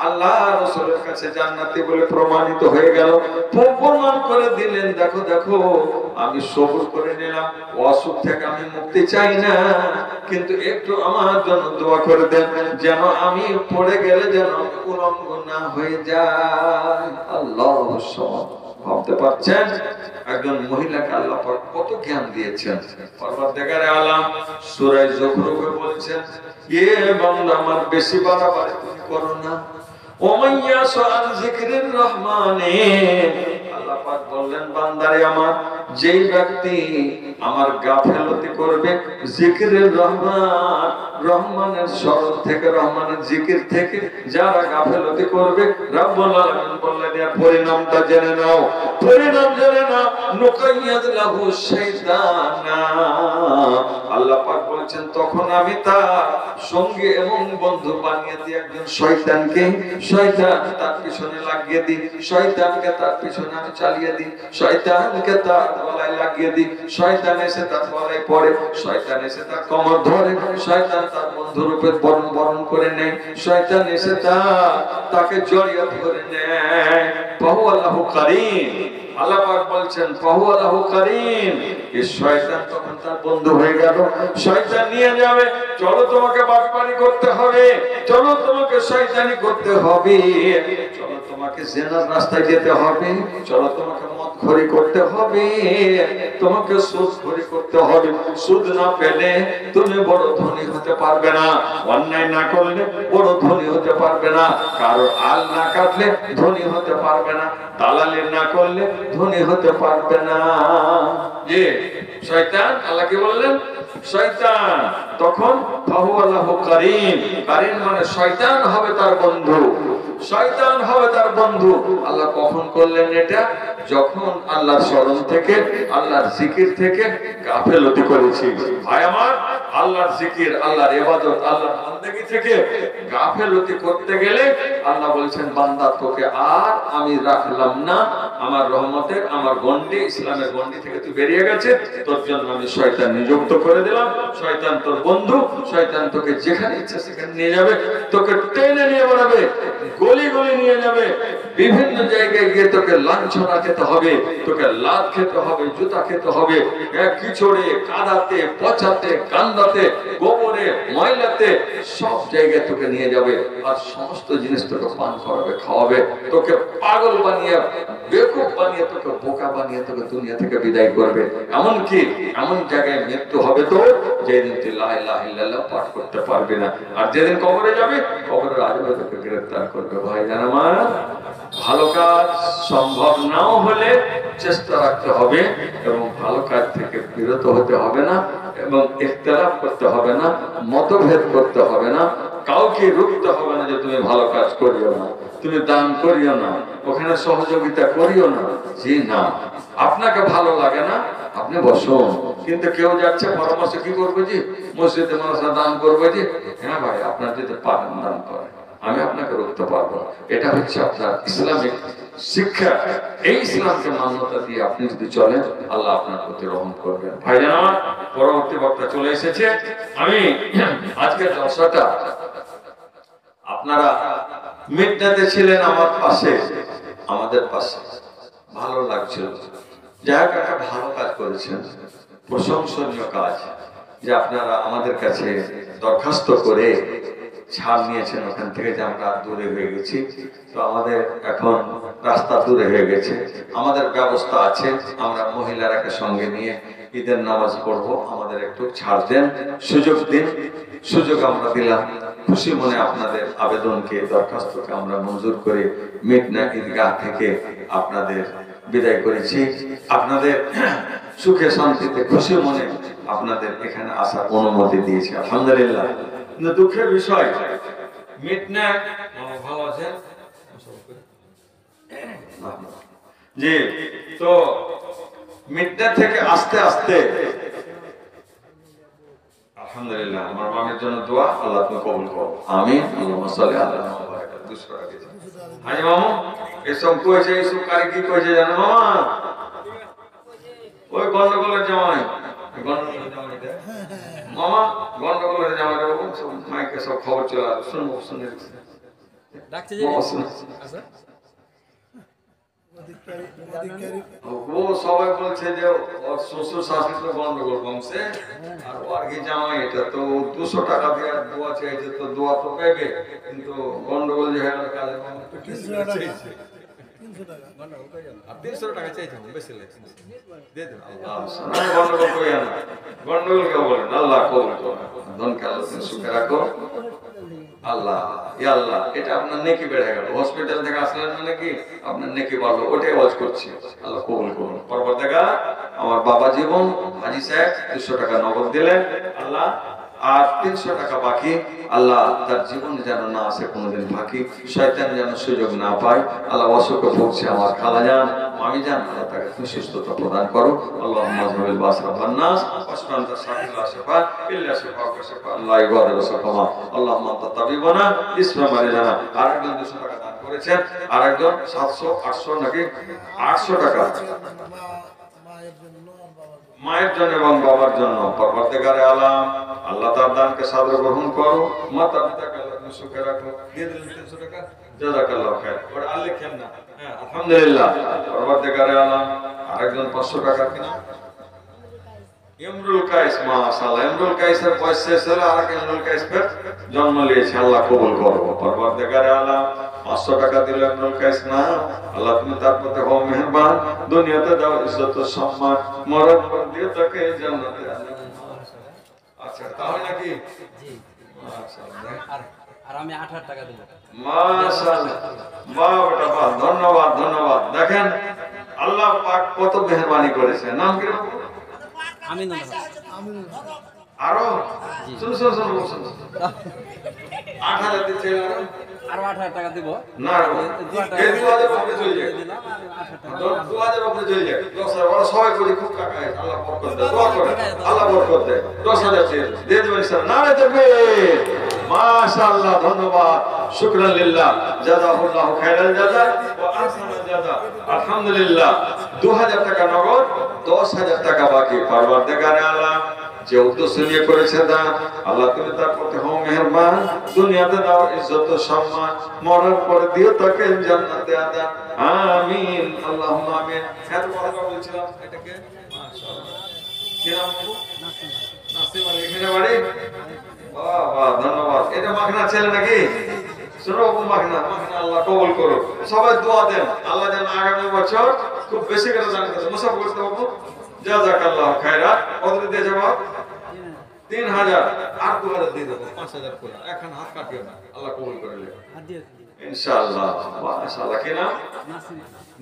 আল্লাহ রাসূলের কাছে জান্নাতি বলে প্রমাণিত হয়ে গেল, প্রমাণ করে দিলেন, দেখো দেখো আমি সবর করে নিলাম, অসুখ থেকে আমি মুক্তি চাই না, কিন্তু একটু আমার জন্য দোয়া করে দেন, যেন আমি পড়ে গেলে যেন উলঙ্গ না হয়ে যায়। আল্লাহু সামাদ। ভাবতে পারছেন একজন মহিলাকে আল্লাহ পাক কত জ্ঞান দিয়েছেন। পরবর্তীকার আলাম সূরা যুখরুফে বলছেন, এ বান্দা আমার বেশি বাড়াবাড়ি তুমি করো না, ওমাইয়াসু আন যিকরির রহমানে, আল্লাহ পাক বললেন বান্দারে আমার, যেই ব্যক্তি আমার গাফেলতি করবে জিকিরের রহমান, রহমানের স্মরণ থেকে, রহমানের জিকির থেকে যারা গাফেলতি করবে, রব্বুল আলামিন বললেন এর পরিণামটা জেনে নাও, পরিণাম জেনে নাও, নুকাইয়াদ লাহু শাইতানা, আল্লাহ পাক বলেছেন তখন আমি তার সঙ্গী এবং বন্ধু বানিয়ে দিই একজন শয়তানকে, শয়তান তার পিছনে লাগিয়ে দিই, শয়তানকে তার পিছনে আমি চালিয়ে দিই, শয়তানকে তার গলায় লাগিয়ে দিই, শয়তান এসে তার গলায় পড়ে, শয়তান এসে তার কোমর ধরে, শয়তান তার বন্ধু রূপে বরণ করে নেয়, শয়তান এসে তাকে জড়িয়ে ধরে নেয়। ফাহু আল্লাহু কারীম, আল্লাহ পাক বলছেন ফাহু আল্লাহু কারীম, এই শয়তান তখন তার বন্ধু হয়ে গেল। শয়তান নিয়ে যাবে, চলো তোমাকে বাটপারি করতে হবে, চলো তোমাকে শয়তানি করতে হবে, চলো তোমাকে জিনার রাস্তায় যেতে হবে, চলো তোমাকে মদখোরি করতে হবে, তোমাকে সুদখোরি করতে হবে, সুদ না পেলে তুমি বড় ধনী হতে পারবে না, অন্যায় না করলে বড় ধনী হতে পারবে না, কারো আল না কাটলে ধনী হতে পারবে না, দালালি না করলে ধনী হতে পারবে না। যে শয়তান, আল্লাহ কি বললেন, শয়তান তখন ফাহু আল্লাহু কারীম, কারীম মানে শয়তান হবে তার বন্ধু, শয়তান হবে তার বন্ধু। আল্লাহ কখন করলেন এটা, যখন আল্লাহর স্মরণ থেকে, আল্লাহর জিকির থেকে গাফেলতি করেছি। ভাই আমার, আল্লাহর জিকির, আল্লাহর ইবাদত, আল্লাহর বান্দাগি থেকে গাফেলতি করতে গেলে আল্লাহ বলছেন বান্দা তোকে আর আমি রাখলাম না, আমার রহমতের, আমার গণ্ডি, ইসলামের গণ্ডি থেকে তুই বেরিয়ে গেছে, তোর জন্য আমি শয়তান নিযুক্ত করে দিলাম, শয়তান তোর বন্ধু, শয়তান তোকে যেখানে ইচ্ছা সেখানে নিয়ে যাবে, তোকে টেনে নিয়ে বেড়াবে, গলি গলি নিয়ে যাবে, বিভিন্ন জায়গায় গিয়ে তোকে লাঞ্ছনা খেতে হবে, তোকে লাত খেতে হবে, জুতা খেতে হবে, কিচড়ে, কাদাতে, পচাতে, কান্দাতে, গোবরে, ময়লাতে, সব জায়গায় তোকে নিয়ে যাবে। আর সমস্ত জিনিস তোকে পান করাবে, খাওয়াবে, তোকে পাগল বানিয়ে, বেকুব বানিয়ে, তোকে বোকা বানিয়ে তোকে দুনিয়া থেকে বিদায় করবে। এমনকি এমন জায়গায় মৃত্যু হবে তো যেদিন তুই লা ইলাহা ইল্লাল্লাহ পাঠ করতে পারবি না। আর যেদিন কবরে যাবে, কবরের আযাবে তোকে গ্রেফতার করবে। ভাই জান আমার, ভালো কাজ সম্ভব নাও হলে চেষ্টা রাখতে হবে, এবং ভালো কাজ থেকে বিরত হতে হবে না, এবং ইখতিলাফ করতে হবে না, মতভেদ করতে হবে না, কাউকে রুখতে হবে না যে তুমি ভালো কাজ করিও না, তুমি দান করিও না, ওখানে সহযোগিতা করিও না। জি না, আপনাকে ভালো লাগে না আপনি বসুন, কিন্তু কেউ যাচ্ছে পরামর্শ কি করবে জি, মসজিদে মাদ্রাসা দান করবে জি, হ্যাঁ ভাই আপনার যদি পারেন দান করেন, আমি আপনাকে রুখতে পারবো। এটা হচ্ছে আপনার ইসলামিক শিক্ষা। এই ইসলামকে মান্যতা দিয়ে আপনি যদি চলেন, আল্লাহ আপনার প্রতি রহম করবেন। ভাইজান আমার, পরবর্তী বক্তা চলে এসেছে। আমি আজকের জলসাটা, আপনারা মিডনাতে ছিলেন আমার পাশে, আমাদের পাশে, ভালো লাগছিল। যাই হোক, একটা ভালো কাজ করেছেন, প্রশংসনীয় কাজ, যে আপনারা আমাদের কাছে দরখাস্ত করে ছাড় নিয়েছেন ওখান থেকে, যে আমরা দূরে হয়ে গেছি, তো আমাদের এখন রাস্তা দূরে হয়ে গেছে, আমাদের ব্যবস্থা আছে, আমরা মহিলারাকে সঙ্গে নিয়ে ঈদের নামাজ পড়বো, আমাদের একটু ছাড় দেন, সুযোগ দিন। সুযোগ আমরা দিলাম, খুশি মনে আপনাদের আবেদনকে, দরখাস্তকে আমরা মঞ্জুর করে মিডনা ঈদগাহ থেকে আপনাদের বিদায় করেছি। আপনাদের সুখে শান্তিতে খুশি মনে আপনাদের এখানে আসার অনুমতি দিয়েছি, আলহামদুলিল্লাহ। কিন্তু দুঃখের বিষয়, মিডনা ভালো আছেন জি, তো মিডনা থেকে আস্তে আস্তে, আলহামদুলিল্লাহ, আমার মামের জন্য দোয়া, আল্লাহ তুমি কবুল করো, আমিন। আল্লাহুম্মা সাল্লি আলা মুহাম্মাদ। হাজি মামু এসব কইছে, এইসব কারি কি কইছে জানো মামা? ওই গন্ডগোলের জামাই, গন্ডগোলের জামাইটা মামা, গন্ডগোলের জামাইটা সব মাইকে সব খবর চলে আসে, শুনবো, শুনে ডাকছে যে আচ্ছা, ও সবাই বলছে যে ওর শ্বশুর শাশুড়ি তো গন্ডগোল বংশে, আর ওর কি জামাই, এটা তো 200 টাকা দিয়ে দোয়া চাইছে, তো দোয়া তো পাবে, কিন্তু গন্ডগোল যে হয়ে গেল কাজে 300 টাকা চাইছে, বেশি লাগছে দিয়ে দেন। আল্লাহ গন্ডগোল কই না, গন্ডগোল কে বলেন, আল্লাহ কবুল করুন, ধন কে আল্লাহ সুখে রাখো। আল্লাহ, ইয়া আল্লাহ, এটা আপনার নেকি বেড়ে গেল, হসপিটাল থেকে আসলেন মানে কি আপনার নেকি বাড়লো, ওটাই ওয়াজ করছি, আল্লাহ কবুল করুন। পরবর্তীকার আমার বাবা জীবন হাজি সাহেব 200 টাকা নগদ দিলেন, আল্লাহ, আর 300 টাকা বাকি, আল্লাহ তার জীবন যেন না আসে কোনোদিন ফাঁকি, শয়তান যেন সুযোগ না পায়, আল্লাহ অসুখে ভুগছে আমার খালা যান, মামি যান, আল্লাহ তাকে তুমি সুস্থতা প্রদান করো। আল্লাহুম্মা যাবিল বাসরা ফান্নাস ওয়াসফান্তা সাকিলা শিফা ইল্লা শিফা শিফা আল্লাহ ইবাদু সাকামা আল্লাহুম্মা আনতা তাবিবানা ইসফা মারিজানা। আরেকজন 200 টাকা দান করেছেন, আরেকজন 700 800 নাকি 800 টাকা মায়ের জন্য এবং বাবার জন্য। পরবর্তীকারে আলাম, আল্লাহ তার দানকে সাদর গ্রহণ করো, মাতা পিতাকে আল্লাহ তুমি সুখে রাখো। দিয়ে দিলেন 300 টাকা, জাযাকাল্লাহু খায়র। ওর আর লিখেন না, হ্যাঁ আলহামদুলিল্লাহ। পরবর্তীকারে আলাম, আরেকজন 500 টাকা কিনা ইমরুল কাইস, মাশাআল্লাহ, ইমরুল কাইসের বয়স শেষ হলো, আর ইমরুল কাইস ফের জন্ম নিয়েছে, আল্লাহ কবুল করো। পরবর্তীকারে আলাম 500 টাকা দিল ইমরুল কাইস, না আল্লাহ তুমি তার প্রতি হও মেহেরবান, দুনিয়াতে দাও ইজ্জত ও সম্মান, মরণ পর দিয়ে তাকে জান্নাতে আনো। আচ্ছা তাহলে নাকি জি, মাশাআল্লাহ, আর আমি 8 টাকা দেব, মাশাআল্লাহ, বাহ বেটা বাহ, ধন্যবাদ ধন্যবাদ। দেখেন আল্লাহ পাক কত মেহেরবানি করেছে। নাম কি? আমিন। আরো শুন শুন শুন শুন, 8000 দিতে আরো 8000 টাকা দেব না, 2000 উপরে চলে যায়, 2000 উপরে চলে যায়। 10000 ওরা সবাই বলে খুব টাকা, আল্লাহ বরকত দেয়, দোয়া করে আল্লাহ বরকত দেয়, 10000 দিয়ে দেবেন স্যার। নারে তাকবীর, মাশাআল্লাহ, ধন্যবাদ, শুকরান লিল্লাহ, জাযাহুল্লাহু খায়রাল জাযা ওয়া আহসানাল জাযা। আলহামদুলিল্লাহ, 2000 টাকা নগদ, 10000 টাকা বাকি। পরবর্তীকারে আল্লাহ যে উদ্দেশ্য নিয়ে করেছে দান, আল্লাহ তুমি তার প্রতি হও মেহেরবান। দুনিয়াতে দাও ইজ্জত ও সম্মান, মরার পরে দিও তাকে জান্নাতে আদা। আমিন আল্লাহুম্মা আমিন। এত কথা বলছিলাম, এটাকে মাশাআল্লাহ কি নাম বাবু? নাসিম আলী। এখানে বাড়ি? বাহ বাহ, ধন্যবাদ। এটা মাখনা ছেলে নাকি? শোনো বাবু, মাখনা আল্লাহ কবুল করো। সবাই দোয়া দেন আল্লাহ যেন আগামী বছর খুব বেশি করে দান করে। মুসাফা করতে বাবু, জাযাকাল্লাহু খায়রা। কত দিয়ে যাবো? 3000 আর 2000 দিয়ে দেবো, 5000 করে। এখন হাত কাটিও না, আল্লাহ কবুল করে নেবে ইনশাআল্লাহ। মাশাআল্লাহ। কি নাম?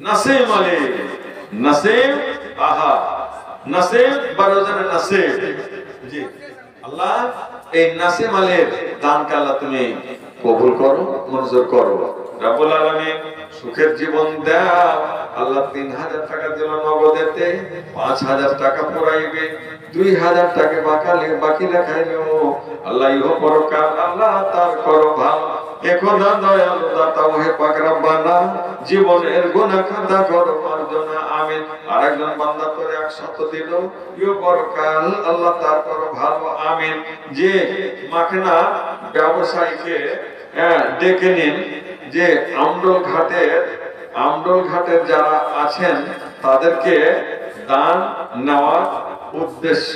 নাসিম আলী। নাসিম, আহা নাসিম, বারোজনের নাসিম। জি আল্লাহ এই নাসিম আলীর দানকে আল্লাহ তুমি কবুল করো, মঞ্জুর করো। রব্বুল আলামিন সুখের জীবন দাও। আল্লাহ 3000 টাকা দিল নগদেতে, 5000 টাকা পুরাইবে, 2000 টাকা বাকি লেখাইলো। আল্লাহ ইহো পরকাল আল্লাহ তার করো ভালো। একদা দয়ালু দাতা ওহে পাক রব্বানা, জীবনের গুনাহ খাতা করো মার্জনা। আমিন। আরেকজন বান্দা করে 100 দিল, ইহো পরকাল আল্লাহ তার করো ভালো। আমিন। যে মাখনা ব্যবসায়ীকে ডেকে নিন, যে আমডল ঘাটের যারা আছেন তাদেরকে দান নেওয়ার উদ্দেশ্য,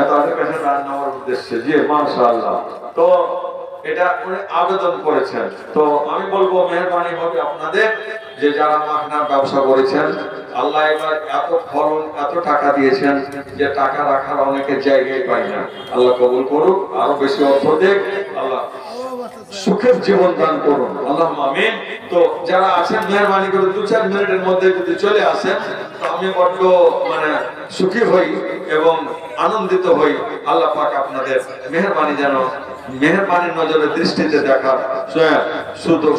তাদের কাছে দান নেওয়ার উদ্দেশ্যে। জি মাশাআল্লাহ। তো এটা উনি আবেদন করেছেন। তো আমি বলবো মেহেরবানি হবে আপনাদের, যে যারা মাখনার ব্যবসা করেছেন, আল্লাহ এবার এত ফলন এত টাকা দিয়েছেন যে টাকা রাখার অনেকে জায়গায় পায় না। আল্লাহ কবুল করুক, আরো বেশি অর্থ দেখ, আল্লাহ সুখের জীবন দান করুন। আল্লাহুম্মা আমিন। তো যারা আছেন মেহেরবানি করে 2-4 মিনিটের মধ্যে যদি চলে আসেন, তো আমি বড্ড সুখী হই এবং আনন্দিত হই। আল্লাহ পাক আপনাদের মেহেরবানির নজরে দৃষ্টিতে দেখার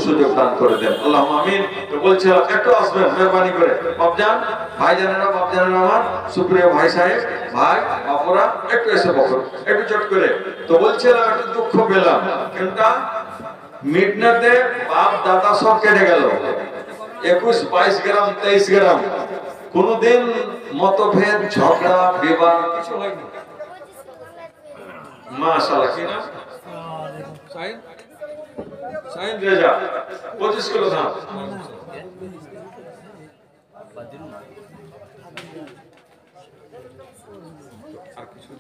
সুযোগ দান করে দেন। আল্লাহুম্মা আমিন। তো বলছিলাম একটু আসবেন মেহেরবানি করে, বাপজান, ভাইজানেরা, বাপজানেরা, আমার সুপ্রিয় ভাই সাহেব, ভাই বাপুরা, একটু এসে বসুন, একটু চট করে। তো বলছিলাম একটু দুঃখ পেলাম, কেনটা মিটনাতে বাপ দাদা সব কেটে গেল, 21, 22 গ্রাম, 23 গ্রাম, কোনদিন মতভেদ, ঝগড়া, বিবাদ কিছু হয়নি। মাশাআল্লাহ। কি না সাইন রেজা 25 কিলো ধান। আর কিছু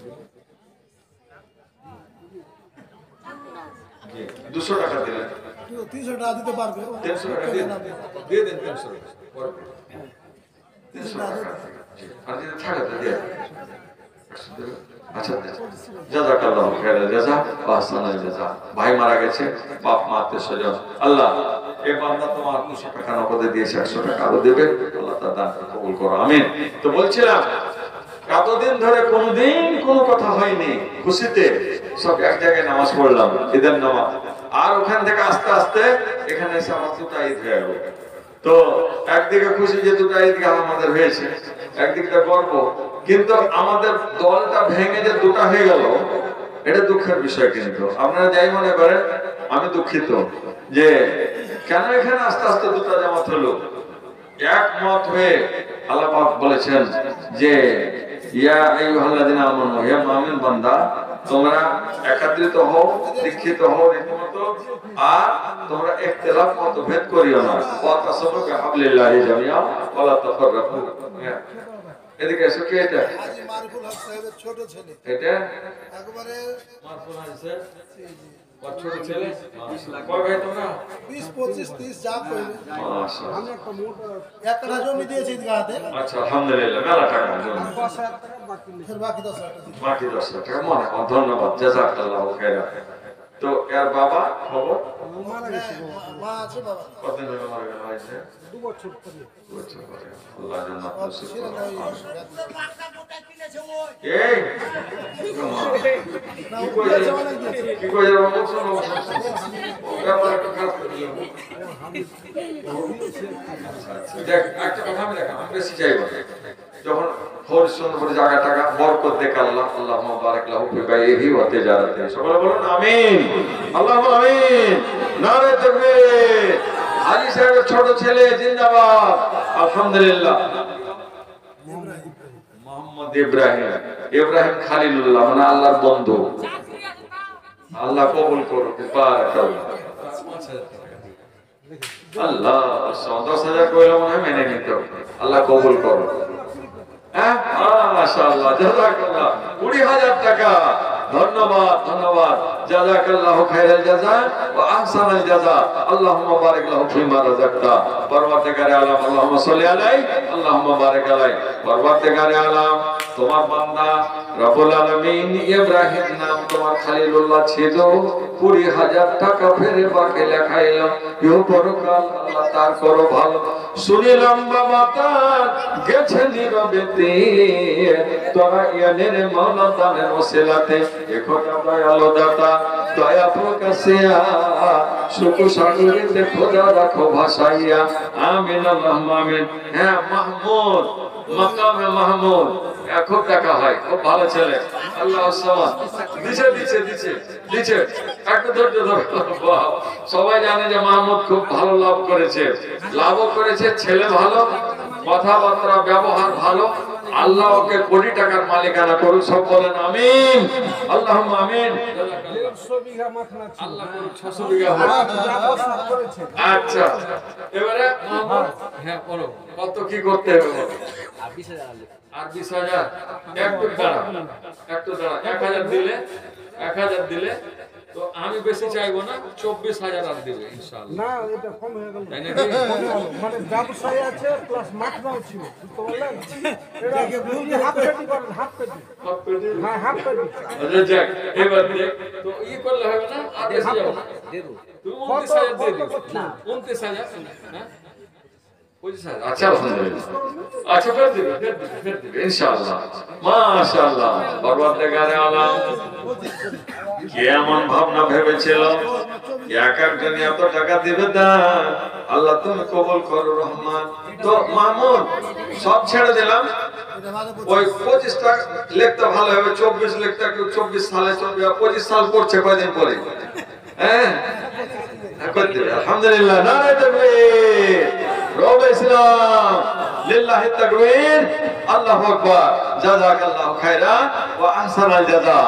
200 টাকা দিলেন, 300 টাকা দিতে পারবে? 300 টাকা দিয়ে দেন, 300 টাকা। আর যদি থাকে তো দিয়ে। আচ্ছা, জাযাকাল্লাহু খায়রা জাযা ওয়া আহসানাল জাযা। ভাই মারা গেছে, বাপ মা আত্মীয়স্বজন, আল্লাহ এই বান্দা তোমার 200 টাকা নগদে দিয়েছে, 100 টাকা আরো দেবে, আল্লাহ তার দানকে কবুল করো। আমিন। তো বলছিলাম এতদিন ধরে কোনদিন কোনো কথা হয়নি, খুশিতে সব এক জায়গায় নামাজ পড়লাম, ঈদের নামাজ। আর ওখান থেকে আস্তে আস্তে এখানে এসে আমার 2টা ঈদ হয়ে গেল। তো একদিকে খুশি যে 2টা ঈদগাহ আমাদের হয়েছে, একদিকে গর্ব, কিন্তু আমাদের দলটা ভেঙে যে 2টা হয়ে গেল, এটা দুঃখের বিষয়। কিন্তু আপনারা যাই মনে করেন, আমি দুঃখিত যে কেন এখানে আস্তে আস্তে 2টা জামাত হলো। একমত হয়ে আল্লাহ পাক বলেছেন যে ইয়া আইয়ুহাল্লাযিনা আমানু, হে মুমিন বান্দা, তোমরা একত্রিত হও, দীক্ষিত হও রীতিমতো, আর তোমরা ইখতিলাফ মতভেদ করিও না। ওয়াতাসামু বিহাবলিল্লাহি জামিআ ওয়া লা তাফাররাকু। এদিকে এসো। কে এটা? হাজী মারুফুল হক সাহেবের ছোট ছেলে। এটা একবারে মারফুল হাজি স্যার, ওর ছোট ছেলে। কয় ভাই তোমরা? 20, 25, 30 যা কইবে। মাশাআল্লাহ। আমি একটা মোটা একটা জমি দিয়েছি ঈদগাহতে। আচ্ছা, আলহামদুলিল্লাহ, মেলা টাকা জমি। ফের বাকি 10,000 টাকা। বাকি 10,000 টাকা। মনে ধন্যবাদ, জাযাকাল্লাহু খায়রা। তো এর বাবা খবর? মা আছে বাবা। কতদিন হলো মারা গেল? হয়েছে 2 বছর পরে। 2 বছর পরে। আল্লাহ জান্নাত নসিব ছিল করুন। না এই কি কই যাবো? দেখ একটা কথা আমি দেখ, আমি বেশি চাইব যখন হরিশ্চন্দ্রপুরে জায়গা টাকা বরকত দেখ আল্লাহ, আল্লাহুম্মা বারিক লাহু ফি বাইহি ওয়া তিজারাতিহি। সকলে বলুন আমিন, আল্লাহুম্মা আমিন। নারে তাকবীর। হাজী সাহেবের ছোট ছেলে জিন্দাবাদ। আলহামদুলিল্লাহ। মোহাম্মদ ইব্রাহিম, ইব্রাহিম খলিলুল্লাহ মানে আল্লাহর বন্ধু। আল্লাহ কবুল করুক, বারাকাল্লাহ। আল্লাহ 10,000 কইলে মনে হয় মেনে নিতে হবে। আল্লাহ কবুল করুক। হ্যাঁ মাশাআল্লাহ, জাযাকাল্লাহ। 20,000 টাকা। ধন্যবাদ, ধন্যবাদ। জাযাকাল্লাহু খায়রাল জাযা ওয়া আহসানাল জাযা। আল্লাহুম্মা বারিক লাহু ফিমা রাযাকতা। পরওয়ারদিগারে আলাম আল্লাহুম্মা সাল্লি আলাইহি আল্লাহুম্মা বারিক আলাইহি। পরওয়ারদিগারে আলাম তোমার বান্দা রব্বুল আলামিন ইব্রাহিম নাম তোমার খলিলুল্লাহ ছিল, 20,000 টাকা ফেরে বাকি লেখাইল। ইও পরকাল আল্লাহ তার করো ভালো। শুনিলাম বাবা তার গেছে নীরবেতে, তোরা ইয়ানের মাওলা দানের ওসিলাতে এখোটা দয়ালো দাতা দয়া প্রকাশিয়া সুখ সাগরেতে খোদা রাখো ভাসাইয়া। আমিন আল্লাহুম্মা আমিন। হ্যাঁ মাহমুদ, মাকামে মাহমুদ 1 টাকা হয়, খুব ভালো ছেলে। আল্লাহ সামাদ দিছে দিছে দিছে দিছে। একটু ধৈর্য ধরো। সবাই জানে যে মাহমুদ খুব ভালো লাভ করেছে, লাভও করেছে। ছেলে ভালো, কথাবার্তা ব্যবহার ভালো। আল্লাহ ওকে কোটি টাকার মালিকানা করুক। সব বলেন আমিন, আল্লাহুম্মা আমিন। 150 বিঘা মাখনা ছিল। আল্লাহ করুক 600 বিঘা হোক। আচ্ছা এবারে হ্যাঁ বলো কত কি করতে হবে বলো। আর 20,000 একটু দাঁড়া, একটু দাঁড়া। 1,000 দিলে 1,000 দিলে তো আমি বেশি চাইবো না, 24,000 আর দিবে ইনশাআল্লাহ। না এটা কম হয়ে গেল। তাই নাকি? মানে ব্যবসায় আছে প্লাস মাখনাও ছিল, বুঝতে পারলেন? এটা বুঝি হাফ পেটি করেন, হাফ পেটি। সব পেটে হ্যাঁ হাফ পেটি। আচ্ছা যাক এবার দেখ তো করলে হবে না, আর বেশি যাবে না। তুমি 29,000 দিয়ে দিও না, 29,000 হ্যাঁ 25,000। আচ্ছা আলহামদুলিল্লাহ। আচ্ছা ফের দিবে ইনশাআল্লাহ। মাশাআল্লাহ। পরওয়ারদিগারে আলাম কে এমন ভাবনা ভেবেছিল এক একজনই এত টাকা দিবে দান। আল্লাহ তুমি কবুল করো রহমান। তো মামুন সব ছেড়ে দিলাম, ওই 25 টাকা লিখতে ভালো হবে, 24 লিখতে একটু 24 সালে 25 সাল পড়ছে কয়দিন পরে। হ্যাঁ আলহামদুলিল্লাহ। নারে তাকবীর, রবে ইসলাম, লিল্লাহি তাকবীর, আল্লাহু আকবার। জাযাকাল্লাহু খায়রান ওয়া আহসানাল জাযা।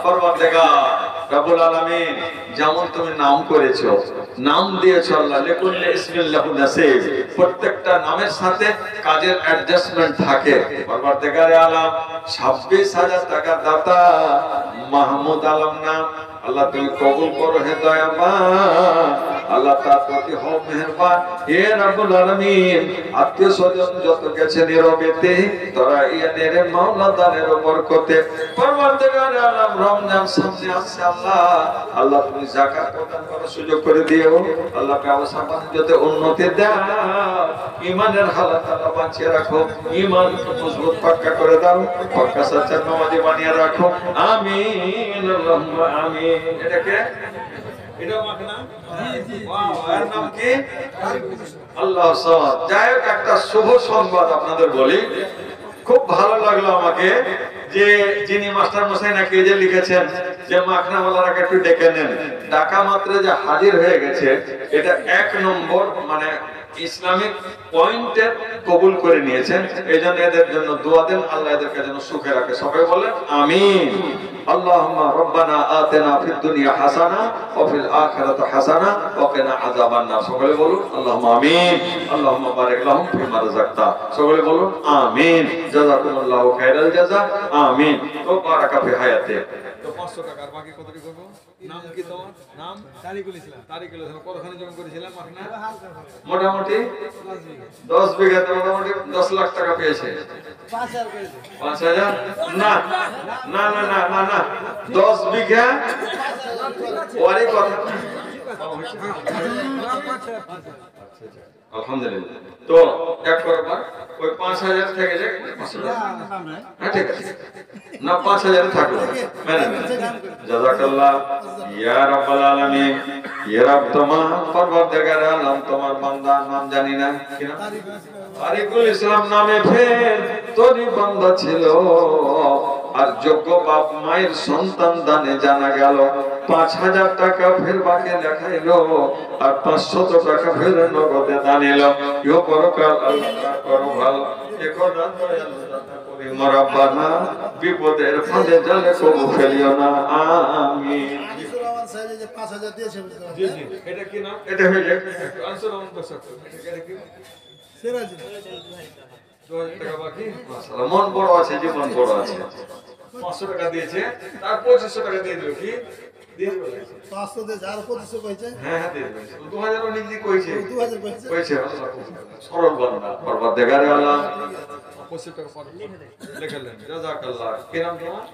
পরওয়ারদিগার রব্বুল আলামিন যেমন তুমি নাম করেছো, নাম দিয়েছো আল্লাহ লিকুল্লি ইসমিল্লাহু নাসিব। প্রত্যেকটা নামের সাথে কাজের অ্যাডজাস্টমেন্ট থাকে। পরওয়ারদিগারে আলাম 26,000 টাকা দাতা মাহমুদ আলম নাম আল্লাহ তুমি কবুল করো। হে দয়াবান আল্লাহ তার প্রতি হও মেহেরবান। হে রব্বুল আলামিন আত্মীয় স্বজন যত গেছে নীরবেতে, তোরা ইয়ানের মাওলা দানের বরকতে। পরওয়ারদিগারে আলম রমজান সামনে আসছে আল্লাহ, আল্লাহ তুমি যাকাত প্রদান করার সুযোগ করে দিও। আল্লাহ ব্যবসা বাণিজ্যতে উন্নতি দাও, ঈমানের হালাত আল্লাহ বাঁচিয়ে রাখো, ঈমানকে মজবুত পাক্কা করে দাও, পাক্কা সচ্চা নামাজি বানিয়ে রাখো। আমিন আল্লাহুম্মা আমিন। এটাকে এটা মাখনা ওয়াও, এর নাম কি? আল্লাহ সামাদ। যাই হোক একটা শুভ সংবাদ আপনাদের বলি, খুব ভালো লাগলো আমাকে যে যিনি মাস্টার মশাই নাকি যে লিখেছেন যে মাখনাওয়ালারাকে একটু ডেকে নেন, ডাকা মাত্র যে হাজির হয়ে গেছে, এটা 1 নম্বর মানে ইসলামিক পয়েন্টে কবুল করে নিয়েছেন। এইজন্য এদের জন্য দোয়া দেন, আল্লাহ এদেরকে যেন সুখে রাখে। সবাই বলেন আমিন। আল্লাহুম্মা রাব্বানা আতিনা ফিদ দুনিয়া হাসানা ওয়া ফিল আখিরাতি হাসানা ওয়া কিনা আযাবান নার। সকলে বলুন আল্লাহুম্মা আমিন। আল্লাহুম্মা বারিক লাহুম ফিমা রাযাকতা। সকলে বলুন আমিন। জাযাকুমুল্লাহু খায়রাল জাযা। আমিন। তো বারাকা ফি হায়াতে। তো 500 টাকার বাকি কত কি করব? নাম কি তোমার? নাম তারিকুল ইসলাম। তারিকুল ইসলাম। কতখানি জমি করেছিলাম মাখনা? মোটামুটি 10 বিঘাতে মোটামুটি 10 লাখ টাকা পেয়েছে। 5,000 না না না না না না 10 বিঘা ওরই কথা। আলহামদুলিল্লাহ। তো এক করবার ওই 5,000 থেকে যায়। হ্যাঁ ঠিক আছে না, 5,000 থাকলো মানে জাযাকাল্লাহ ইয়া রাব্বাল আলামিন। ইয়া রাব তোমার পরওয়ারদিগার আলম তোমার বান্দার নাম জানি না কি নাম? তারিকুল ইসলাম নামে ফের তোরই বান্দা ছিল, আর যোগ্য বাপ মায়ের সন্তান দানে জানা গেল 5,000 টাকা ফের বাকি লেখাইলো, আর 500 টাকা ফের নগদে দান এলো। ইও পরকাল আল্লাহ করো ভালো। এখন রাত রব্বানা বিপদের ফাঁদে জালে কবু ফেলিও না আমিন। আনিসুর রহমান সাহেব যে 5000 দিয়েছে বুঝতে জি জি, এটা কি নাম? এটা হয়ে যায় আনসার রহমান দর্শক, এটা কি সিরাজি 2000 টাকা বাকি। মাশাআল্লাহ, মন বড় আছে, জীবন বড় আছে। 500 টাকা দিয়েছে, তার 2500 টাকা দিয়ে দিও। কি দিয়ে দিও? 500 দিয়ে 2500 কইছে হ্যাঁ হ্যাঁ দিয়ে দিও। 2000 ও নিজে কইছে 2000 কইছে কইছে। আল্লাহ সরল বান্দা, পরবর্তীকারে আল্লাহ 25 টাকা পরে লেখালেন। জাযাকাল্লাহ। কি নাম তোমার?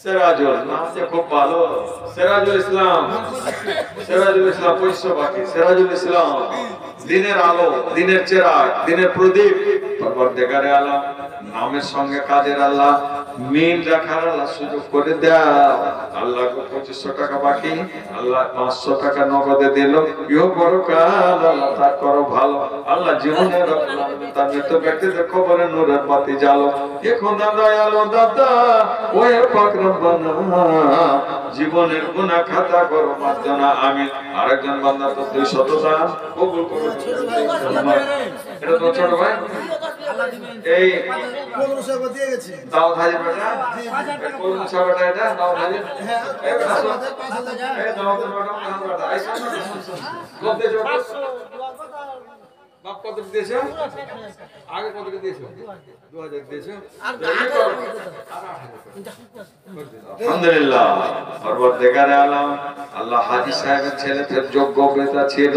সিরাজুল। নাম খুব ভালো, সিরাজুল ইসলাম। সিরাজুল ইসলাম 2500 বাকি। সিরাজুল ইসলাম দিনের আলো, দিনের চেরাগ, দিনের প্রদীপ। পরবর্তীকারে আল্লাহ নামের সঙ্গে কাজের আল্লাহ মিল রাখার আল্লাহ সুযোগ করে দাও। আল্লাহ 2500 টাকা বাকি, আল্লাহ 500 টাকা নগদে দিল। ইহ বড় কাজ আল্লাহ, তার করো ভালো আল্লাহ। জীবনে তার মৃত ব্যক্তিদের খবরে নূরের বাতি জ্বালো। এখন দয়ালো দাদা ওয়ে পাক রব্বানা, জীবনের গুনাহ খাতা করো মার্জনা আমিন। আরেকজন বান্দা তো 200 দান কবুল করো। এটা তো ছোট ভাই, এই 1500 টাকা দিয়ে গেছে দাও হাজির বেটা, কোন ছয়টা এটা দাও হাজির। এই বেটা 5000 এই দাও তো বেটা, বেটা এই কত দিয়েছো? বাপ কত দিয়েছো? আগে কত দিয়েছো? 2000 দিয়েছো। আলহামদুলিল্লাহ। পরবর্তীকারে আলম আল্লাহ হাজী সাহেবের ছেলে ফের যোগ্য বেতা ছিল।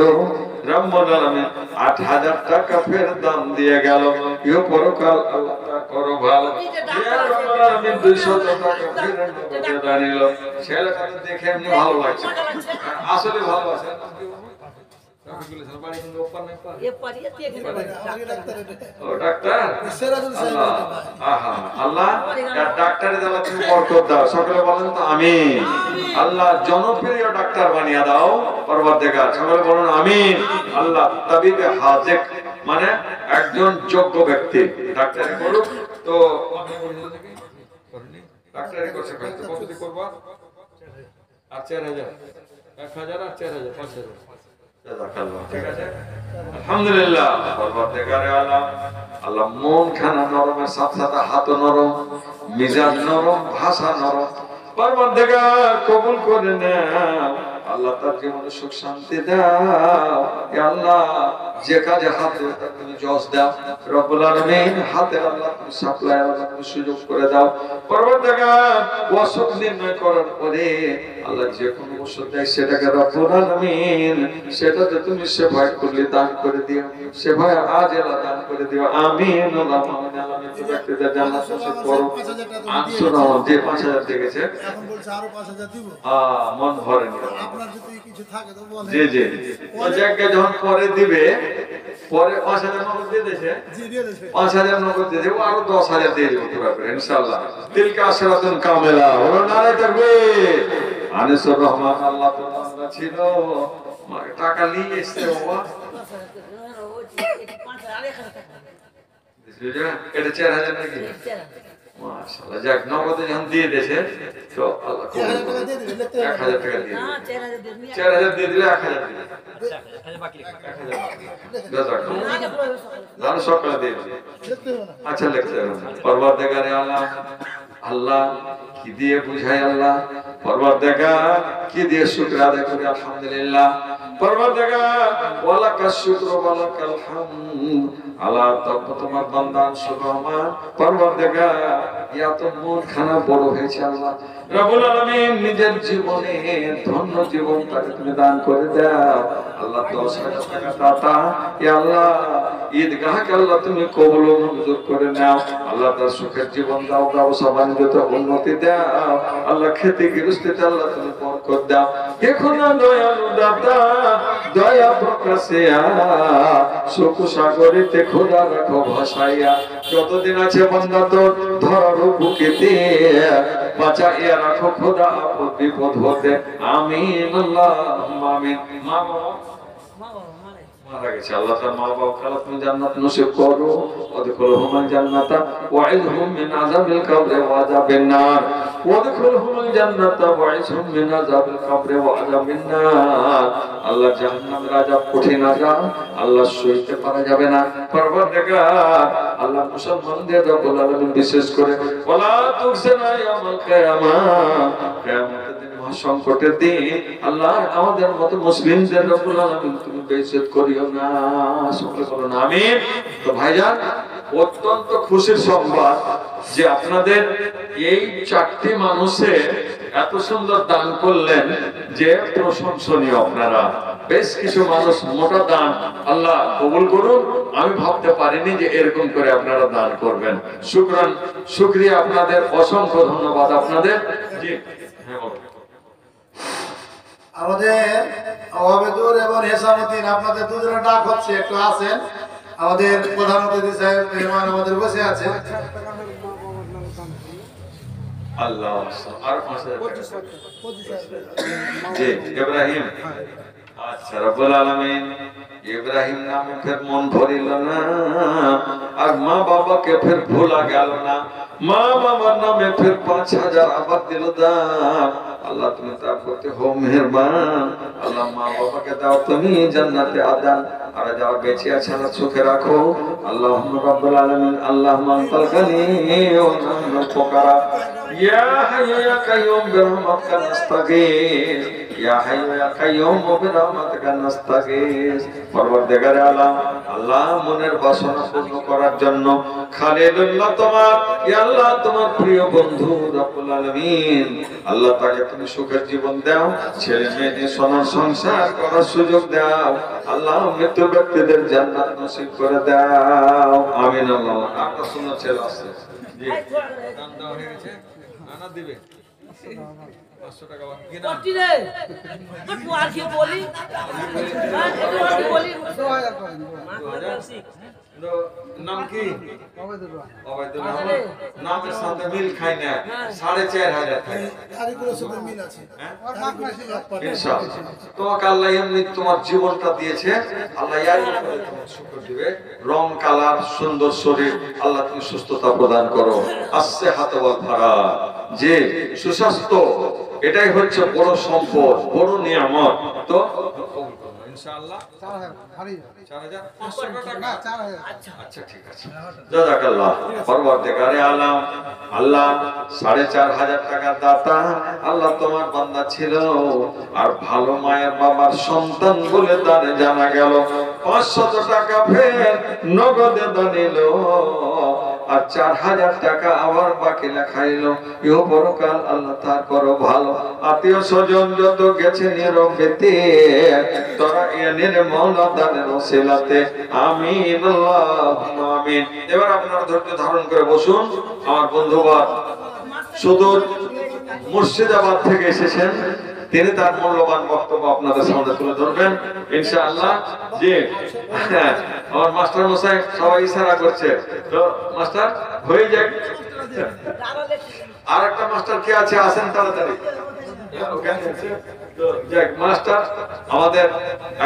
রব্বুল আলামিন 8000 টাকা ফের দান দিয়ে গেল। ইহ পরকাল আল্লাহ তা করো ভালো। ইয়া রব্বুল আলামিন 200 টাকা ফের নগদে দাঁড়িল। ছেলেটাকে দেখে এমনি ভালো লাগছে, আসলে ভালো আছে। আল্লাহ জনপ্রিয় ডাক্তার বানিয়ে দাও পরবর্তীকার। সকলে বলুন আমিন। আল্লাহ তাবিবে হাজেক মানে একজন যোগ্য ব্যক্তি ডাক্তারি করুক। তো ডাক্তারি করছে কত দিয়ে করবো? আর 4000, 1000 আর 4000, 5000। ঠিক আছে, আলহামদুলিল্লাহ। পরবর্তীকারে আল্লাহ আল্লাহ মন খানা নরমের সাথে সাথে হাত নরম, মিজাজ নরম, ভাষা নরম। পরবর্তীকার কবুল করে নাও আল্লাহ, তার জীবনে সুখ শান্তি দাও। ইয়া আল্লাহ যে কাজে হাত দেও তার তুমি জজ দাও। রব্বুল আলামিন হাতের আল্লাহ তুমি সাপ্লাই আল্লাহ তুমি সুযোগ করে দাও। পরবর্তীকার ওয়াসফ নির্ণয় করার পরে আল্লাহ যে কোনো ওষুধ দেয় সেটাকে রব্বুল আলামিন সেটাতে তুমি সেবায় করলে দান করে দিও, সেবায় আজেলা দান করে দিও। আমিন। আল্লাহুম্মা আমিন। তুমি ব্যক্তিদের জান্নাত নসিব করো। আনসুর রহমান যে 5000 দেখেছে, এখন বলছে আরো 5000 দিব। মন ভরেনি। আপনার যদি কিছু থাকে তো বলেন। জি জি, তো যাকে যখন পরে দিবে, পরে 5000 নগদ দিয়ে দিয়েছে, জি দিয়ে দেবে 5000 নগদ দিয়ে দেবো, আরো 10000 দিয়ে দেবো পুরো ইনশাআল্লাহ। তিলকা আশরাতুন কামিলা। বলো নারে তাকবীর। আনিসুর রহমান আল্লাহ তো বান্দা ছিল, টাকা নিয়ে এসেছে বাবা। এটা 4000 নাকি? মাশাআল্লাহ। যাক, নগদে যখন দিয়ে দিয়েছে তো আল্লাহ কবুল করুন। 1000 টাকা দিয়ে 4000 দিয়ে দিলে 1000 দিলে 1000 বাকি। জানো সকালে দিয়ে দিলে। দেখতে হবে না। আচ্ছা লিখতে হবে না। পরবর্তীকারে আল্লাহ আল্লাহ কি দিয়ে বুঝাই আল্লাহ, পরবর্তীকার কি দিয়ে শুকর আদায় করি আলহামদুলিল্লাহ। পরবর্তীকার ওয়ালাকাশ শুকরু ওয়ালাকাল হামদ। আল্লাহ তোমার বান্দা আনসুর রহমান পরবর্তীকার এত মন খানা বড় হয়েছে আল্লাহ রব্বুল আলামিন নিজের জীবনে ধন্য জীবন তাকে তুমি দান করে দাও আল্লাহ। 10,000 টাকা দাতা ইয়া আল্লাহ ঈদগাহকে আল্লাহ তুমি কবুল ও মঞ্জুর করে নাও আল্লাহ। তার সুখের জীবন দাও, ব্যবসা বাণিজ্যতে উন্নতি দাও আল্লাহ। খেতে গৃহস্থিতে আল্লাহ তুমি বরকত দাও। এখন দয়ালু দাতা দয়া প্রকাশে সুখ সাগরিতে খোদা রাখো ভাসাইয়া। যতদিন আছে বান্দা তোর ধরার বুকেতে বাঁচাইয়া রাখো খোদা আপদ বিপদ হতে। আমিন আল্লাহুম্মা আমিন। মা বাবা মারা গেছে, আল্লাহ তার মা বাবাকে আল্লাহ তুমি জান্নাত নসিব করো, ওয়াদখুলহুমুল জান্নাতা ওয়াইদহুম মিন আযাবিল কবরি ওয়া আযাবিন নার, ওয়াদখুলহুমুল জান্নাতা ওয়াইদহুম মিন আযাবিল কবরি ওয়া আযাবিন নার। আল্লাহ জাহান্নামের আযাব কঠিন আযাব, আল্লাহ সইতে পারা যাবে না। পরবর্তীকার আল্লাহ মুসলমানদের রব্বুল আলামিন বিশেষ করে ওয়ালা তুখজিনা ইয়াউমাল কিয়ামাহ, কিয়ামতের দিন সংকটের দিন আল্লাহ আমাদের মতো মুসলিমদের রব্বুল আলামিন তুমি বেইজ্জত করিও না, সকলে বলুন আমিন। তো ভাইজান, অত্যন্ত খুশির সংবাদ যে আপনাদের এই চারটি মানুষে এত সুন্দর দান করলেন যে প্রশংসনীয়। আপনারা বেশ কিছু মানুষ মোটা দান, আল্লাহ কবুল করুন। আমি ভাবতে পারিনি যে এরকম করে আপনারা দান করবেন। শুকরান, শুকরিয়া আপনাদের, অসংখ্য ধন্যবাদ আপনাদের। জি হ্যাঁ বলুন। আমাদের ওয়াবেদুর এবং হেসামউদ্দিন আপনাদের দুজনের ডাক হচ্ছে, একটু আসেন। আমাদের প্রধান অতিথি সাহেব মেহমান আমাদের বসে আছে। আল্লাহ আর জি ইব্রাহিম, আচ্ছা রব্বুল আলামিন ইব্রাহিম নামে ফের মন ভরিল না, আর মা বাবাকে ফের ভোলা গেল না। মা বাবার নামে ফের 5000 আবার দিল দান। আল্লাহ তুমি তা করতে হো মেহেরবান। আল্লাহ মা বাবাকে দাও তুমি জান্নাতে আদান, আর যারা বেঁচে আছে আল্লাহ সুখে রাখো। আল্লাহুম্মা রাব্বুল আলামিন আল্লাহুম্মা আনতাল গানি ওয়া নাহনু ফুকারা, ইয়া হাইয়্যু ইয়া কাইয়্যুম বিরহমাতিকা নাস্তাগীস, ইয়া হাইয়্যু ইয়া কাইয়্যুম বিরহমাতিকা নাস্তাগীস। পরওয়ারদিগারে আলম, আল্লাহ মনের বাসনা পূর্ণ করার জন্য খালিলুল্লাহ তোমার, ইয়া আল্লাহ তোমার প্রিয় বন্ধু রব্বুল আলামিন, আল্লাহ তাকে তুমি সুখের জীবন দাও, ছেলে মেয়ে নিয়ে সোনার সংসার করার সুযোগ দাও। আল্লাহ মৃত ব্যক্তিদের জান্নাত নসিব করে দাও, আমিন। আল্লাহ আপনার সুন্দর ছেলে আছে, জি দান দেওয়া হয়ে গেছে, না দিবে 500 টাকা বাকি না। কটি রে একটু আর কি বলি, একটু আর কি বলি। নাম কি? নামের সাথে মিল খাই না, 4500 টাকা। তোমাকে আল্লাহ এমনি তোমার জীবনটা দিয়েছে, আল্লাহ শুকর দিবে। রং কালার সুন্দর শরীর, আল্লাহ তুমি সুস্থতা প্রদান করো। আসছে হাতে ভাড়া যে সুস্বাস্থ্য, এটাই হচ্ছে বড় সম্পদ, বড় নিয়ামত। তো ইনশাআল্লাহ 4500 টাকা। আচ্ছা ঠিক আছে, জাযাকাল্লাহ। পরওয়ারদিগারে আলম, আল্লাহ 4500 টাকার দাতা, আল্লাহ তোমার বান্দা ছিল, আর ভালো মায়ের বাবার সন্তান বলে তার জানা গেল। 500 টাকা ফের নগদে দানিল, আর 4000 টাকা আবার বাকি লেখাইলো। ইহ পরকাল আল্লাহ তার করো ভালো। আত্মীয় স্বজন যত গেছে নিরবেতে, তোরা এনের মওলা দানের ওসিলাতে আমিন, আল্লাহুম্মা আমিন। এবার আপনারা ধৈর্য ধারণ করে বসুন। আমার বন্ধুগণ সুদূর মুর্শিদাবাদ থেকে এসেছেন, তিনি তার মূল্যবান বক্তব্য আপনাদের সামনে তুলে ধরবেন ইনশাআল্লাহ। জি হ্যাঁ, আমার মাস্টার মশাই সবাই ইশারা করছে, তো মাস্টার হয়ে যাক। আর একটা মাস্টার কে আছে, আসেন তাড়াতাড়ি। মাস্টার আমাদের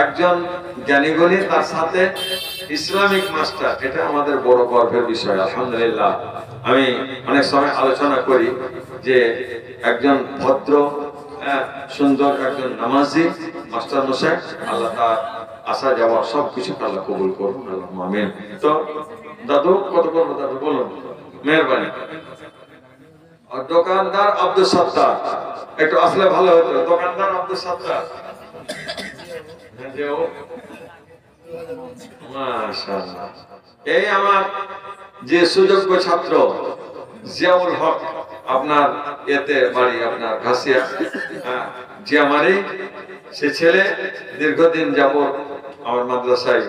একজন জ্ঞানীগুণী, তার সাথে ইসলামিক মাস্টার, এটা আমাদের বড় গর্বের বিষয়। আলহামদুলিল্লাহ, আমি অনেক সময় আলোচনা করি যে একজন ভদ্র সুন্দর একজন নামাজি মাস্টার মশাই, আল্লাহ তার আসা যাওয়া সবকিছু আল্লাহ কবুল করুন, আল্লাহুম্মা আমিন। তো দাদু কত করবো দাদু বলুন, মেহরবানি। আর দোকানদার আব্দুল সত্তার একটু আসলে ভালো হতো, দোকানদার আব্দুল সত্তার। মাশাআল্লাহ। এই আমার যে সুযোগ্য ছাত্র জিয়াউল হক, আপনার এতে বাড়ি আপনার ঘাসিয়া, জিয়ামারি, সে ছেলে দীর্ঘদিন যাবত আমার মাদ্রাসায়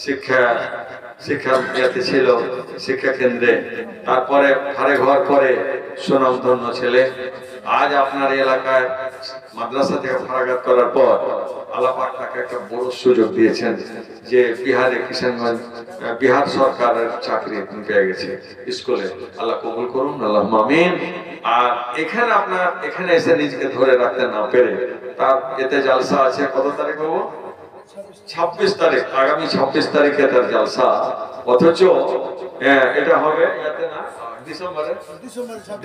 শিক্ষার ইয়াতে ছিল, শিক্ষা কেন্দ্রে, তারপরে ঘরে ঘর করে সুনামধন্য ছেলে। আজ আপনার এলাকায় মাদ্রাসা থেকে ফারাগাত করার পর আল্লাহ পাক তাকে একটা বড় সুযোগ দিয়েছেন যে বিহারে কিষানগঞ্জ বিহার সরকারের চাকরি পেয়ে গেছে স্কুলে। আল্লাহ কবুল করুন, আল্লাহুম্মা আমিন। আর এখানে আপনার এখানে এসে নিজেকে ধরে রাখতে না পেরে তার এতে জালসা আছে, কত তারিখ হবো? 26 তারিখ, আগামী 26 তারিখে তার জলসা, অথচ এটা হবে ইয়াতে না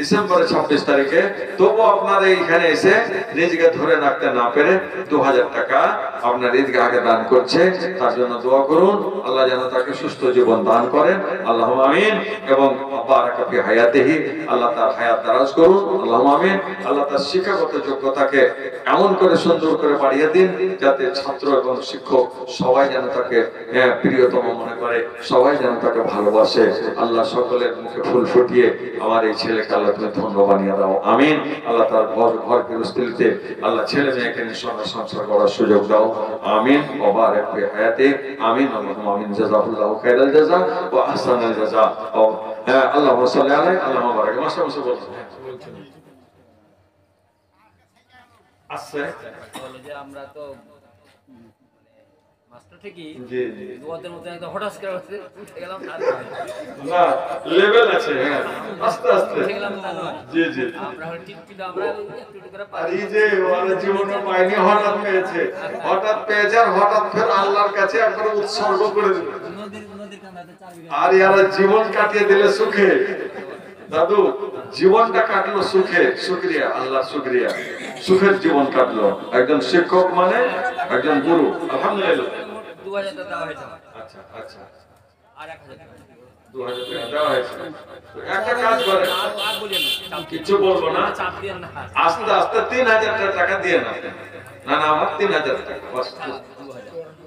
ডিসেম্বরে 26 তারিখে। তবু আপনার এইখানে এসে রিজকে ধরে রাখতে না পেরে 2000 টাকা আপনার ঈদগাহে দান করছে, তার জন্য দোয়া করুন আল্লাহ যেন তাকে সুস্থ জীবন দান করেন, আল্লাহুম্মা আমিন। এবং বারাকা ফি হায়াতিহি, আল্লাহ তার হায়াত দারাজ করুন, আল্লাহুম্মা আমিন। আল্লাহ তার শিক্ষাগত যোগ্যতাকে এমন করে সুন্দর করে বাড়িয়ে দিন যাতে ছাত্র এবং শিক্ষক সবাই যেন তাকে প্রিয়তম মনে করে, সবাই যেন তাকে ভালোবাসে। আল্লাহ সকলের মুখে ফুল ফুটিয়ে আমার এই ছেলেকে আল্লাহ তুমি ধন্য বানিয়ে দাও, আমিন। আল্লাহ তার ঘর গৃহস্থিতে আল্লাহ ছেলে মেয়েকে নিয়ে সংসার করার সুযোগ দাও, আমিন। ওয়া বারাক ফি হায়াতি, আমিন। আল্লাহুম্মা আমিন। জাযাকাল্লাহু খাইরাল জাযা ওয়া আহসানাল জাযা। আল্লাহুম্মা সাল্লি আলাইহি আল্লাহুম্মা বারাক। মাশাআল্লাহ বলছেন আছে বলে যে আমরা তো মাস্টার ঠিকই জি জি দুয়াদের মধ্যে একদম হঠাৎ করে উঠে গেলাম, আর না লেভেল আছে, হ্যাঁ আস্তে আস্তে উঠে গেলাম তা নয়। জি জি। আমরা হলো টিপটিপ আমরা একটু একটু করে আর পারি। এই যে ওরা জীবনে পায়নি, হঠাৎ পেয়েছে আর হঠাৎ ফের আল্লাহর কাছে একবার উৎসর্গ করে দিল। নদীর কাঁদাতে 4 বিঘা আর ইয়ারা জীবন কাটিয়ে দিলে সুখে, দাদু জীবনটা কাটলো সুখে, শুকরিয়া আল্লাহর শুকরিয়া, সুখের জীবন কাটলো। একজন শিক্ষক মানে একজন গুরু, আলহামদুলিল্লাহ। 2000 টাকা দেওয়া হয়েছে আমার। আচ্ছা আচ্ছা, আর 1000 টাকা 2000 টাকা দেওয়া হয়েছে। তো একটা কাজ করে, আর বলিয়েন না, কিছু বলবো না, চাপ দিয়েন না। আস্তে আস্তে 3000 টাকা দিয়ে না, না না আমার 3000 টাকা,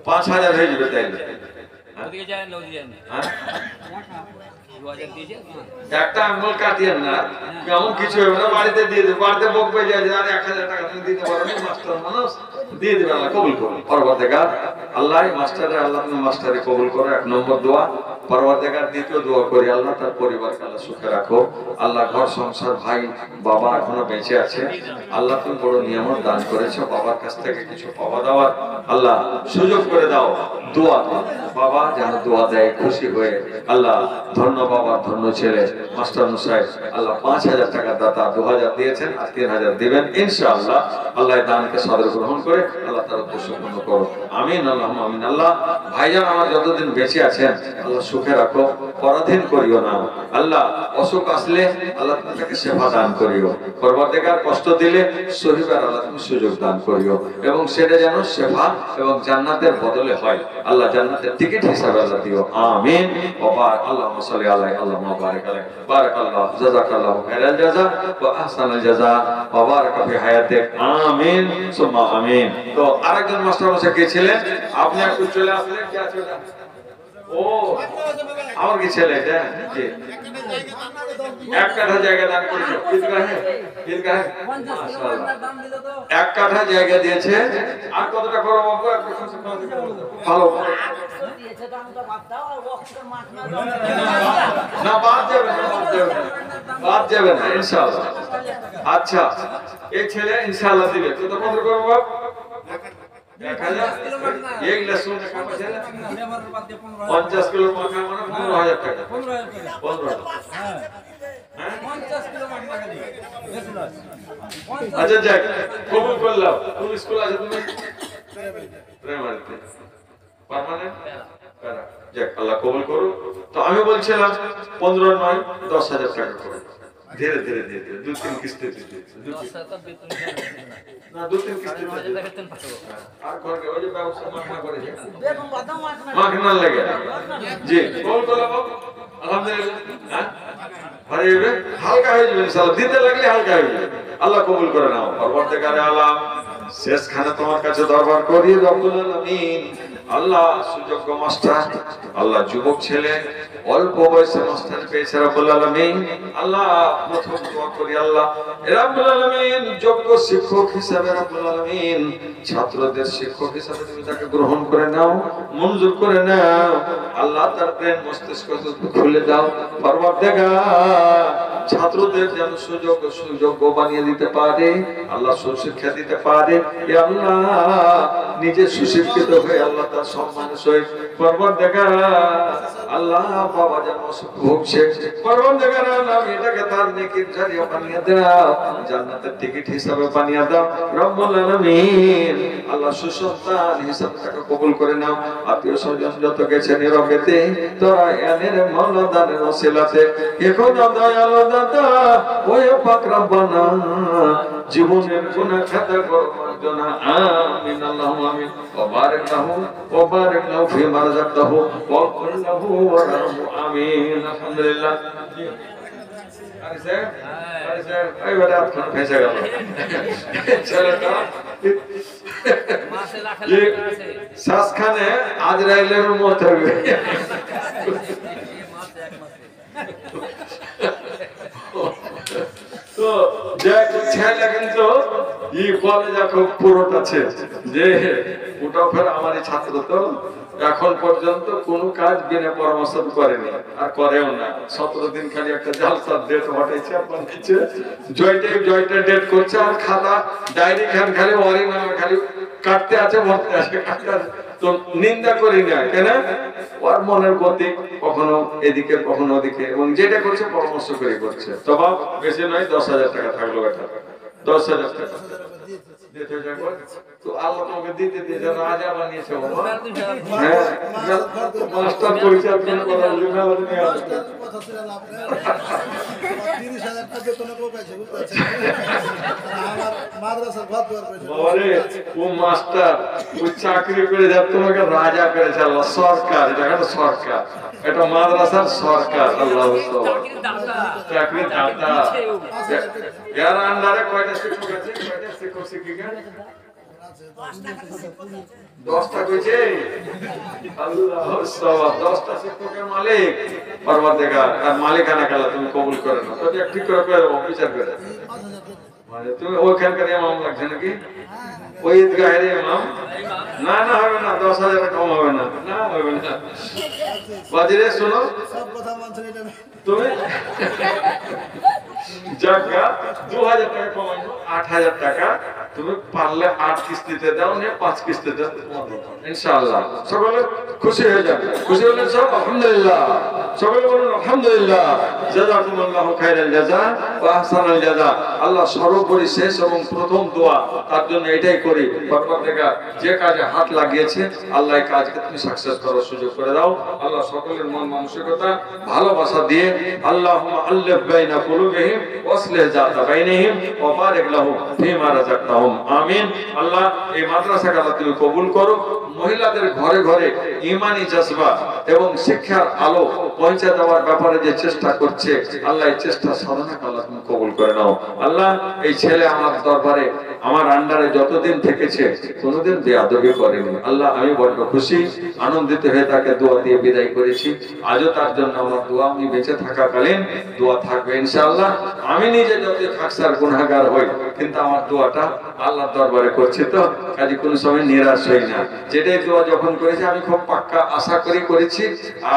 5000 হয়ে যাবে তাইলে। ওদিকে যায় না, ওদিকে যায় না। হ্যাঁ 2000 দিয়েছে। একটা আঙ্গুল কাটিয়েন না, কেমন কিছু হবে না, বাড়িতে দিয়ে দেবে, বাড়িতে বকবে যে আর 1000 টাকা তুমি দিতে পারো না, মাস্টার মানুষ দিয়ে দেবে, আল্লাহ কবুল করুন। পরবর্তীকার আল্লাহ মাস্টারে, আল্লাহ তুমি মাস্টারে কবুল করো, 1 নম্বর দোয়া। পরবর্তীকার দ্বিতীয় দোয়া করি আল্লাহ তার পরিবারকে আল্লাহ সুখে রাখো, আল্লাহ ঘর সংসার ভাই বাবা এখনো বেঁচে আছে, আল্লাহ তুমি বড় নিয়ামত দান করেছো, বাবার কাছ থেকে কিছু পাওয়া দাওয়ার আল্লাহ সুযোগ করে দাও। দোয়া বাবা যেন দোয়া দেয় খুশি হয়ে, আল্লাহ ধন্য বাবা ধন্য ছেলে মাস্টার মশাই, আল্লাহ 5000 টাকা দাতা 2000 দিয়েছেন আর 3000 দিবেন ইনশাআল্লাহ। আল্লাহ দানকে সাদর গ্রহণ করে আল্লাহ তার উদ্দেশ্য পূর্ণ করো, আমিন আল্লাহুম্মা আমিন। আল্লাহ ভাইজান আমার যতদিন বেঁচে আছেন আল্লাহ সুখে রাখো, পরাধীন করিও না, আল্লাহ অসুখ আসলে আল্লাহ তাকে সেবা দান করিও, পরবর্তীকার কষ্ট দিলে সহিবার আল্লাহ তুমি সুযোগ দান করিও, এবং সেটা যেন সেবা এবং জান্নাতের বদলে হয়, আল্লাহ জান্নাতের টিকিট হিসাবে আল্লাহ দিও, আমিন। ওয়া আল্লাহুম্মা সাল্লি আলাইহি আল্লাহুম্মা বারিক আলাইহি বারাকাল্লাহু জাযাকাল্লাহু খাইরাল জাযা ওয়া আহসানাল জাযা ওয়া বারাকা ফি হায়াতিক, আমিন সুম্মা আমিন। তো আরেকজন মাস্টার মশাই কে ছিলেন, আপনি একটু চলে আসলেন, কি আছে ওটা? ও আমার কি ছেলে এটা, জি 1 কাঠা জায়গা দান করেছে ঈদগাহে, ঈদগাহে মাশাআল্লাহ 1 কাঠা জায়গা দিয়েছে। আর কতটা করব বাবু, একটু ভালো দিয়েছে তো আমি তো বাদ দাও, আর ওয়াক্তের মাঠ না না, বাদ যাবে না, বাদ যাবে না ইনশাআল্লাহ। আচ্ছা এই ছেলে ইনশাআল্লাহ দিবে, কত কত করব বাপ, 1000 এইগুলা শুনে কাপা ছেলে 50 কিলো মাখা মানে 15000 টাকা, 15000 হ্যাঁ 50 কিলো মাটি টাকা দিয়ে আচ্ছা যাক কবুল করলাম। কোন স্কুল আছে তুমি, প্রাইমারিতে পার্মানেন্ট প্যারা, যাক আল্লাহ কবুল করুন। তো আমি বলছিলাম 15 নয় 10000 টাকা করে ধীরে ধীরে ধীরে 2-3 কিস্তি দিতে, 10 টাকা বেতন না 2-3 কিস্তি 1000 টাকা বেতন পাবো। আর ঘরে ওই যে ব্যবসা মাখনা করে যে বেতন বাদাম মাঠ না মাখনা লাগে, জি কবুল করলাম আলহামদুলিল্লাহ। হ্যাঁ আরে এবে হালকা হয়ে যাবে ইনশাআল্লাহ, দিতে লাগলে হালকা হয়ে যাবে, আল্লাহ কবুল করে নাও। পরবর্তীকারে আল্লাহ শেষখানে তোমার কাছে দরবার করি রব্বুল আলামিন, আল্লাহ সুযোগ্য মাস্টার, আল্লাহ যুবক ছেলে অল্প বয়সে মাস্টার পেয়েছে রব্বুল আলামিন, আল্লাহ প্রথম দোয়া করি আল্লাহ রব্বুল আলামিন যোগ্য শিক্ষক হিসেবে রব্বুল আলামিন ছাত্রদের শিক্ষক হিসেবে তুমি তাকে গ্রহণ করে নাও, মঞ্জুর করে নাও, আল্লাহ তার প্রেম মস্তিষ্ক খুলে দাও, পরবর্তীকার ছাত্রদের যেন সুযোগ্য বানিয়ে দিতে পারে, আল্লাহ সুশিক্ষা দিতে পারে, এ আল্লাহ নিজে সুশিক্ষিত হয়ে আল্লাহ তার সম্মানের সহিত পরবর্তীকার আল্লাহ বাবা যেন অসুখ ভুগছে, পরবর্তীকার আলম এটাকে তার নেকির জারিয়া বানিয়ে দাও, জান্নাতের টিকিট হিসাবে বানিয়ে দাও রব্বুল আলামিন। আল্লাহ সুসন্তান হিসাবটাকে কবুল করে নাও। আত্মীয় স্বজন যত গেছে নীরবেতে তোরা এনের মৌলাদানের ওসিলাতে এখন দয়ালু দাতা ওই পাক রব্বানা জীবনের গুনাহ খাতা করো মার্জনা আমিন আল্লাহুম্মা আমিন ওয়া বারিক লাহু ফিমা রাযাকতাহু ওয়া কুল লাহু ওয়ারহামহু আমিন। আলহামদুলিল্লাহ। আরে স্যার এই বেটা আপনি ফেসে গেল ছেলেটা মাসে লাখ ये লাখ আছে सास खाने आजराइलेर मत হবে মাসে এক মাসে তো যাই ছেলে কিন্তু ই কলেজে খুব পুরোট আছে যে ওটা ফের আমারই ছাত্র তো এখন পর্যন্ত কোনো কাজ বিনা পরামর্শ করেনি আর করেও না। 17 দিন খালি একটা জালসার ডেট হটাইছে আপনার নিচে জয়টা ডেট করছে আর খাতা ডায়েরি খালি ওরই নামে খালি কাটতে আছে ভরতে আছে কাটতে আছে। তো নিন্দা করি না কেন, ওর মনের গতি কখনো এদিকে কখনো ওদিকে, এবং যেটা করছে পরামর্শ করে করছে। তবে বেশি নয় 10,000 টাকা থাকলো এটা 10,000 টাকা দিতে যাবো। তো আল্লাহ তোমাকে দিতে দিয়ে যেন আজা বানিয়েছে বাবা। হ্যাঁ মাস্টার পরিচয় করে বলা লিখা লাগবে কথা ছিল না আপনার 30,000 টাকা বেতন পাইছে বুঝতে পারছেন আমার মাদ্রাসার ঘর দুয়ার করেছে বাবারে ও মাস্টার ও চাকরি করে যা তোমাকে রাজা করেছে আল্লাহ। সরকার এটা একটা সরকার, এটা মাদ্রাসার সরকার। আল্লাহ চাকরি দাতা यार আন্ডারে কয়টা শিক্ষক আছে, কয়টা শিক্ষক শিক্ষিকা 10টা কইছে আল্লাহ সওয়াব 10টা শিক্ষকের মালিক পরওয়ারদিগার আর মালিকানা কালা তুমি কবুল করে নাও। তো ঠিক করে অফিসার করে মানে তুমি ওইখানকার ইমাম লাগছে নাকি ওই ঈদগাহের ইমাম? না না হবে না 10,000 কম হবে না, না হবে না। বাজিরে শোনো সব কথা মানছেন এটা তুমি জায়গা 2,000 টাকা কমাইনো 8,000 টাকা তুমি পারলে 8 কিস্তিতে দাও, না 5 কিস্তিতে ইনশাআল্লাহ। সকলে খুশি হয়ে যাবে। খুশি হলেন সব আলহামদুলিল্লাহ। সকলে বলুন আলহামদুলিল্লাহ। জাযাকুমুল্লাহু খাইরাল জাযা ওয়া আহসানাল জাযা। আল্লাহ সর্বোপরি শেষ এবং প্রথম দোয়া তার জন্য এটাই করি, পরবর্তীকার যে কাজে হাত লাগিয়েছে আল্লাহ এই কাজকে তুমি সাকসেস করার সুযোগ করে দাও। আল্লাহ সকলের মন মানসিকতা ভালোবাসা দিয়ে আল্লাহুম্মা আল্লিফ বাইনা কুলুবিহিম ওয়াসলিহ যাতা বাইনিহিম ওয়া বারিক লাহুম ফিমা রাযাকতাহুম আমিন। আল্লাহ এই মাদ্রাসাকে আল্লাহ তুমি কবুল করো। মহিলাদের ঘরে ঘরে ঈমানি জজবা এবং শিক্ষার আলো পৌঁছে দেওয়ার ব্যাপারে যে চেষ্টা করছে আল্লাহ এই চেষ্টা সাধনাকে আল্লাহ তুমি কবুল করে নাও। আল্লাহ এই ছেলে আমার দরবারে আমার আন্ডারে যতদিন থেকেছে কোনোদিন বেয়াদবি করেনি। আল্লাহ আমি বড্ড খুশি আনন্দিত হয়ে তাকে দোয়া দিয়ে বিদায় করেছি। আজও তার জন্য আমার দোয়া, আমি বেঁচে থাকাকালীন দোয়া থাকবে ইনশাআল্লাহ। আমি নিজে যত খাকসার গুনাহগার হই কিন্তু আমার দোয়াটা আল্লাহর দরবারে করছি, তো কাজে কোনো সময় নিরাশ হই না। যেটাই দোয়া যখন করেছি আমি খুব পাক্কা আশা করি করেছি।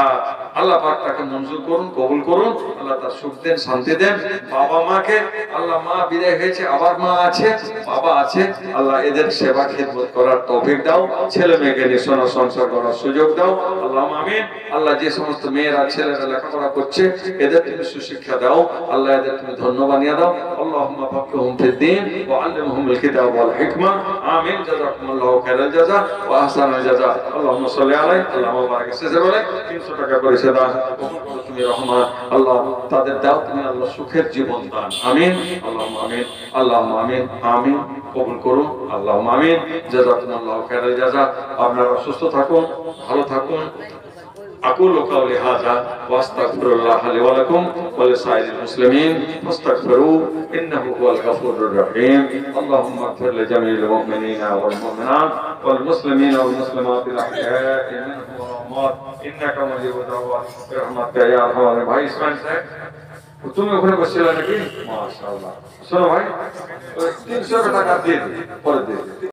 আর আল্লাহ পাক তাকে মঞ্জুর করুন, কবুল করুন। আল্লাহ তার সুখ দেন, শান্তি দেন। বাবা মাকে আল্লাহ, মা বিদায় হয়েছে আবার মা আছে, বাবা আছে, আল্লাহ এদের সেবা খিদমত করার তৌফিক দাও। ছেলে মেয়েকে নিয়ে সোনা সংসার করার সুযোগ দাও। আল্লাহ আমিন। আল্লাহ যে সমস্ত মেয়েরা ছেলেরা লেখাপড়া করছে এদের তুমি সুশিক্ষা দাও। আল্লাহ এদের তুমি ধন্য বানিয়ে দাও। আল্লাহুম্মা ফাক্কিহুম ফিদ্দীন ওয়া আল্লিমহুমুল কিতাব ওয়াল হিকমা আমিন। জাযাকুমুল্লাহু খাইরাল জাযা ওয়া আহসানাল জাযা। আল্লাহুম্মা সাল্লি আলাইহি আল্লাহুম্মা বারিক। শেষে বলে 300 টাকা করে সেদা তুমি রহমান আল্লাহ তাদের দাও তুমি আল্লাহ সুখের জীবন দান আমিন। আল্লাহুম্মা আমিন, আল্লাহুম্মা আমিন, আমিন। কবুল করুন আল্লাহুম্মা আমিন। জাযাকুমুল্লাহু খাইরাল জাযা। আপনারা সুস্থ থাকুন, ভালো থাকুন। أقول قولي هذا وأستغفر الله لي ولكم ولسائر المسلمين فاستغفروه إنه هو الغفور الرحيم. اللهم اغفر لجميع المؤمنين والمؤمنات والمسلمين والمسلمات الأحياء منهم والأموات إنك مجيب الدعوات برحمتك يا أرحم الراحمين. ভাই ইসমাইল সাহেব তুমি ওখানে বসছিলে নাকি? মাশাআল্লাহ। শোনো ভাই 300 টাকা দিয়ে পরে দিয়ে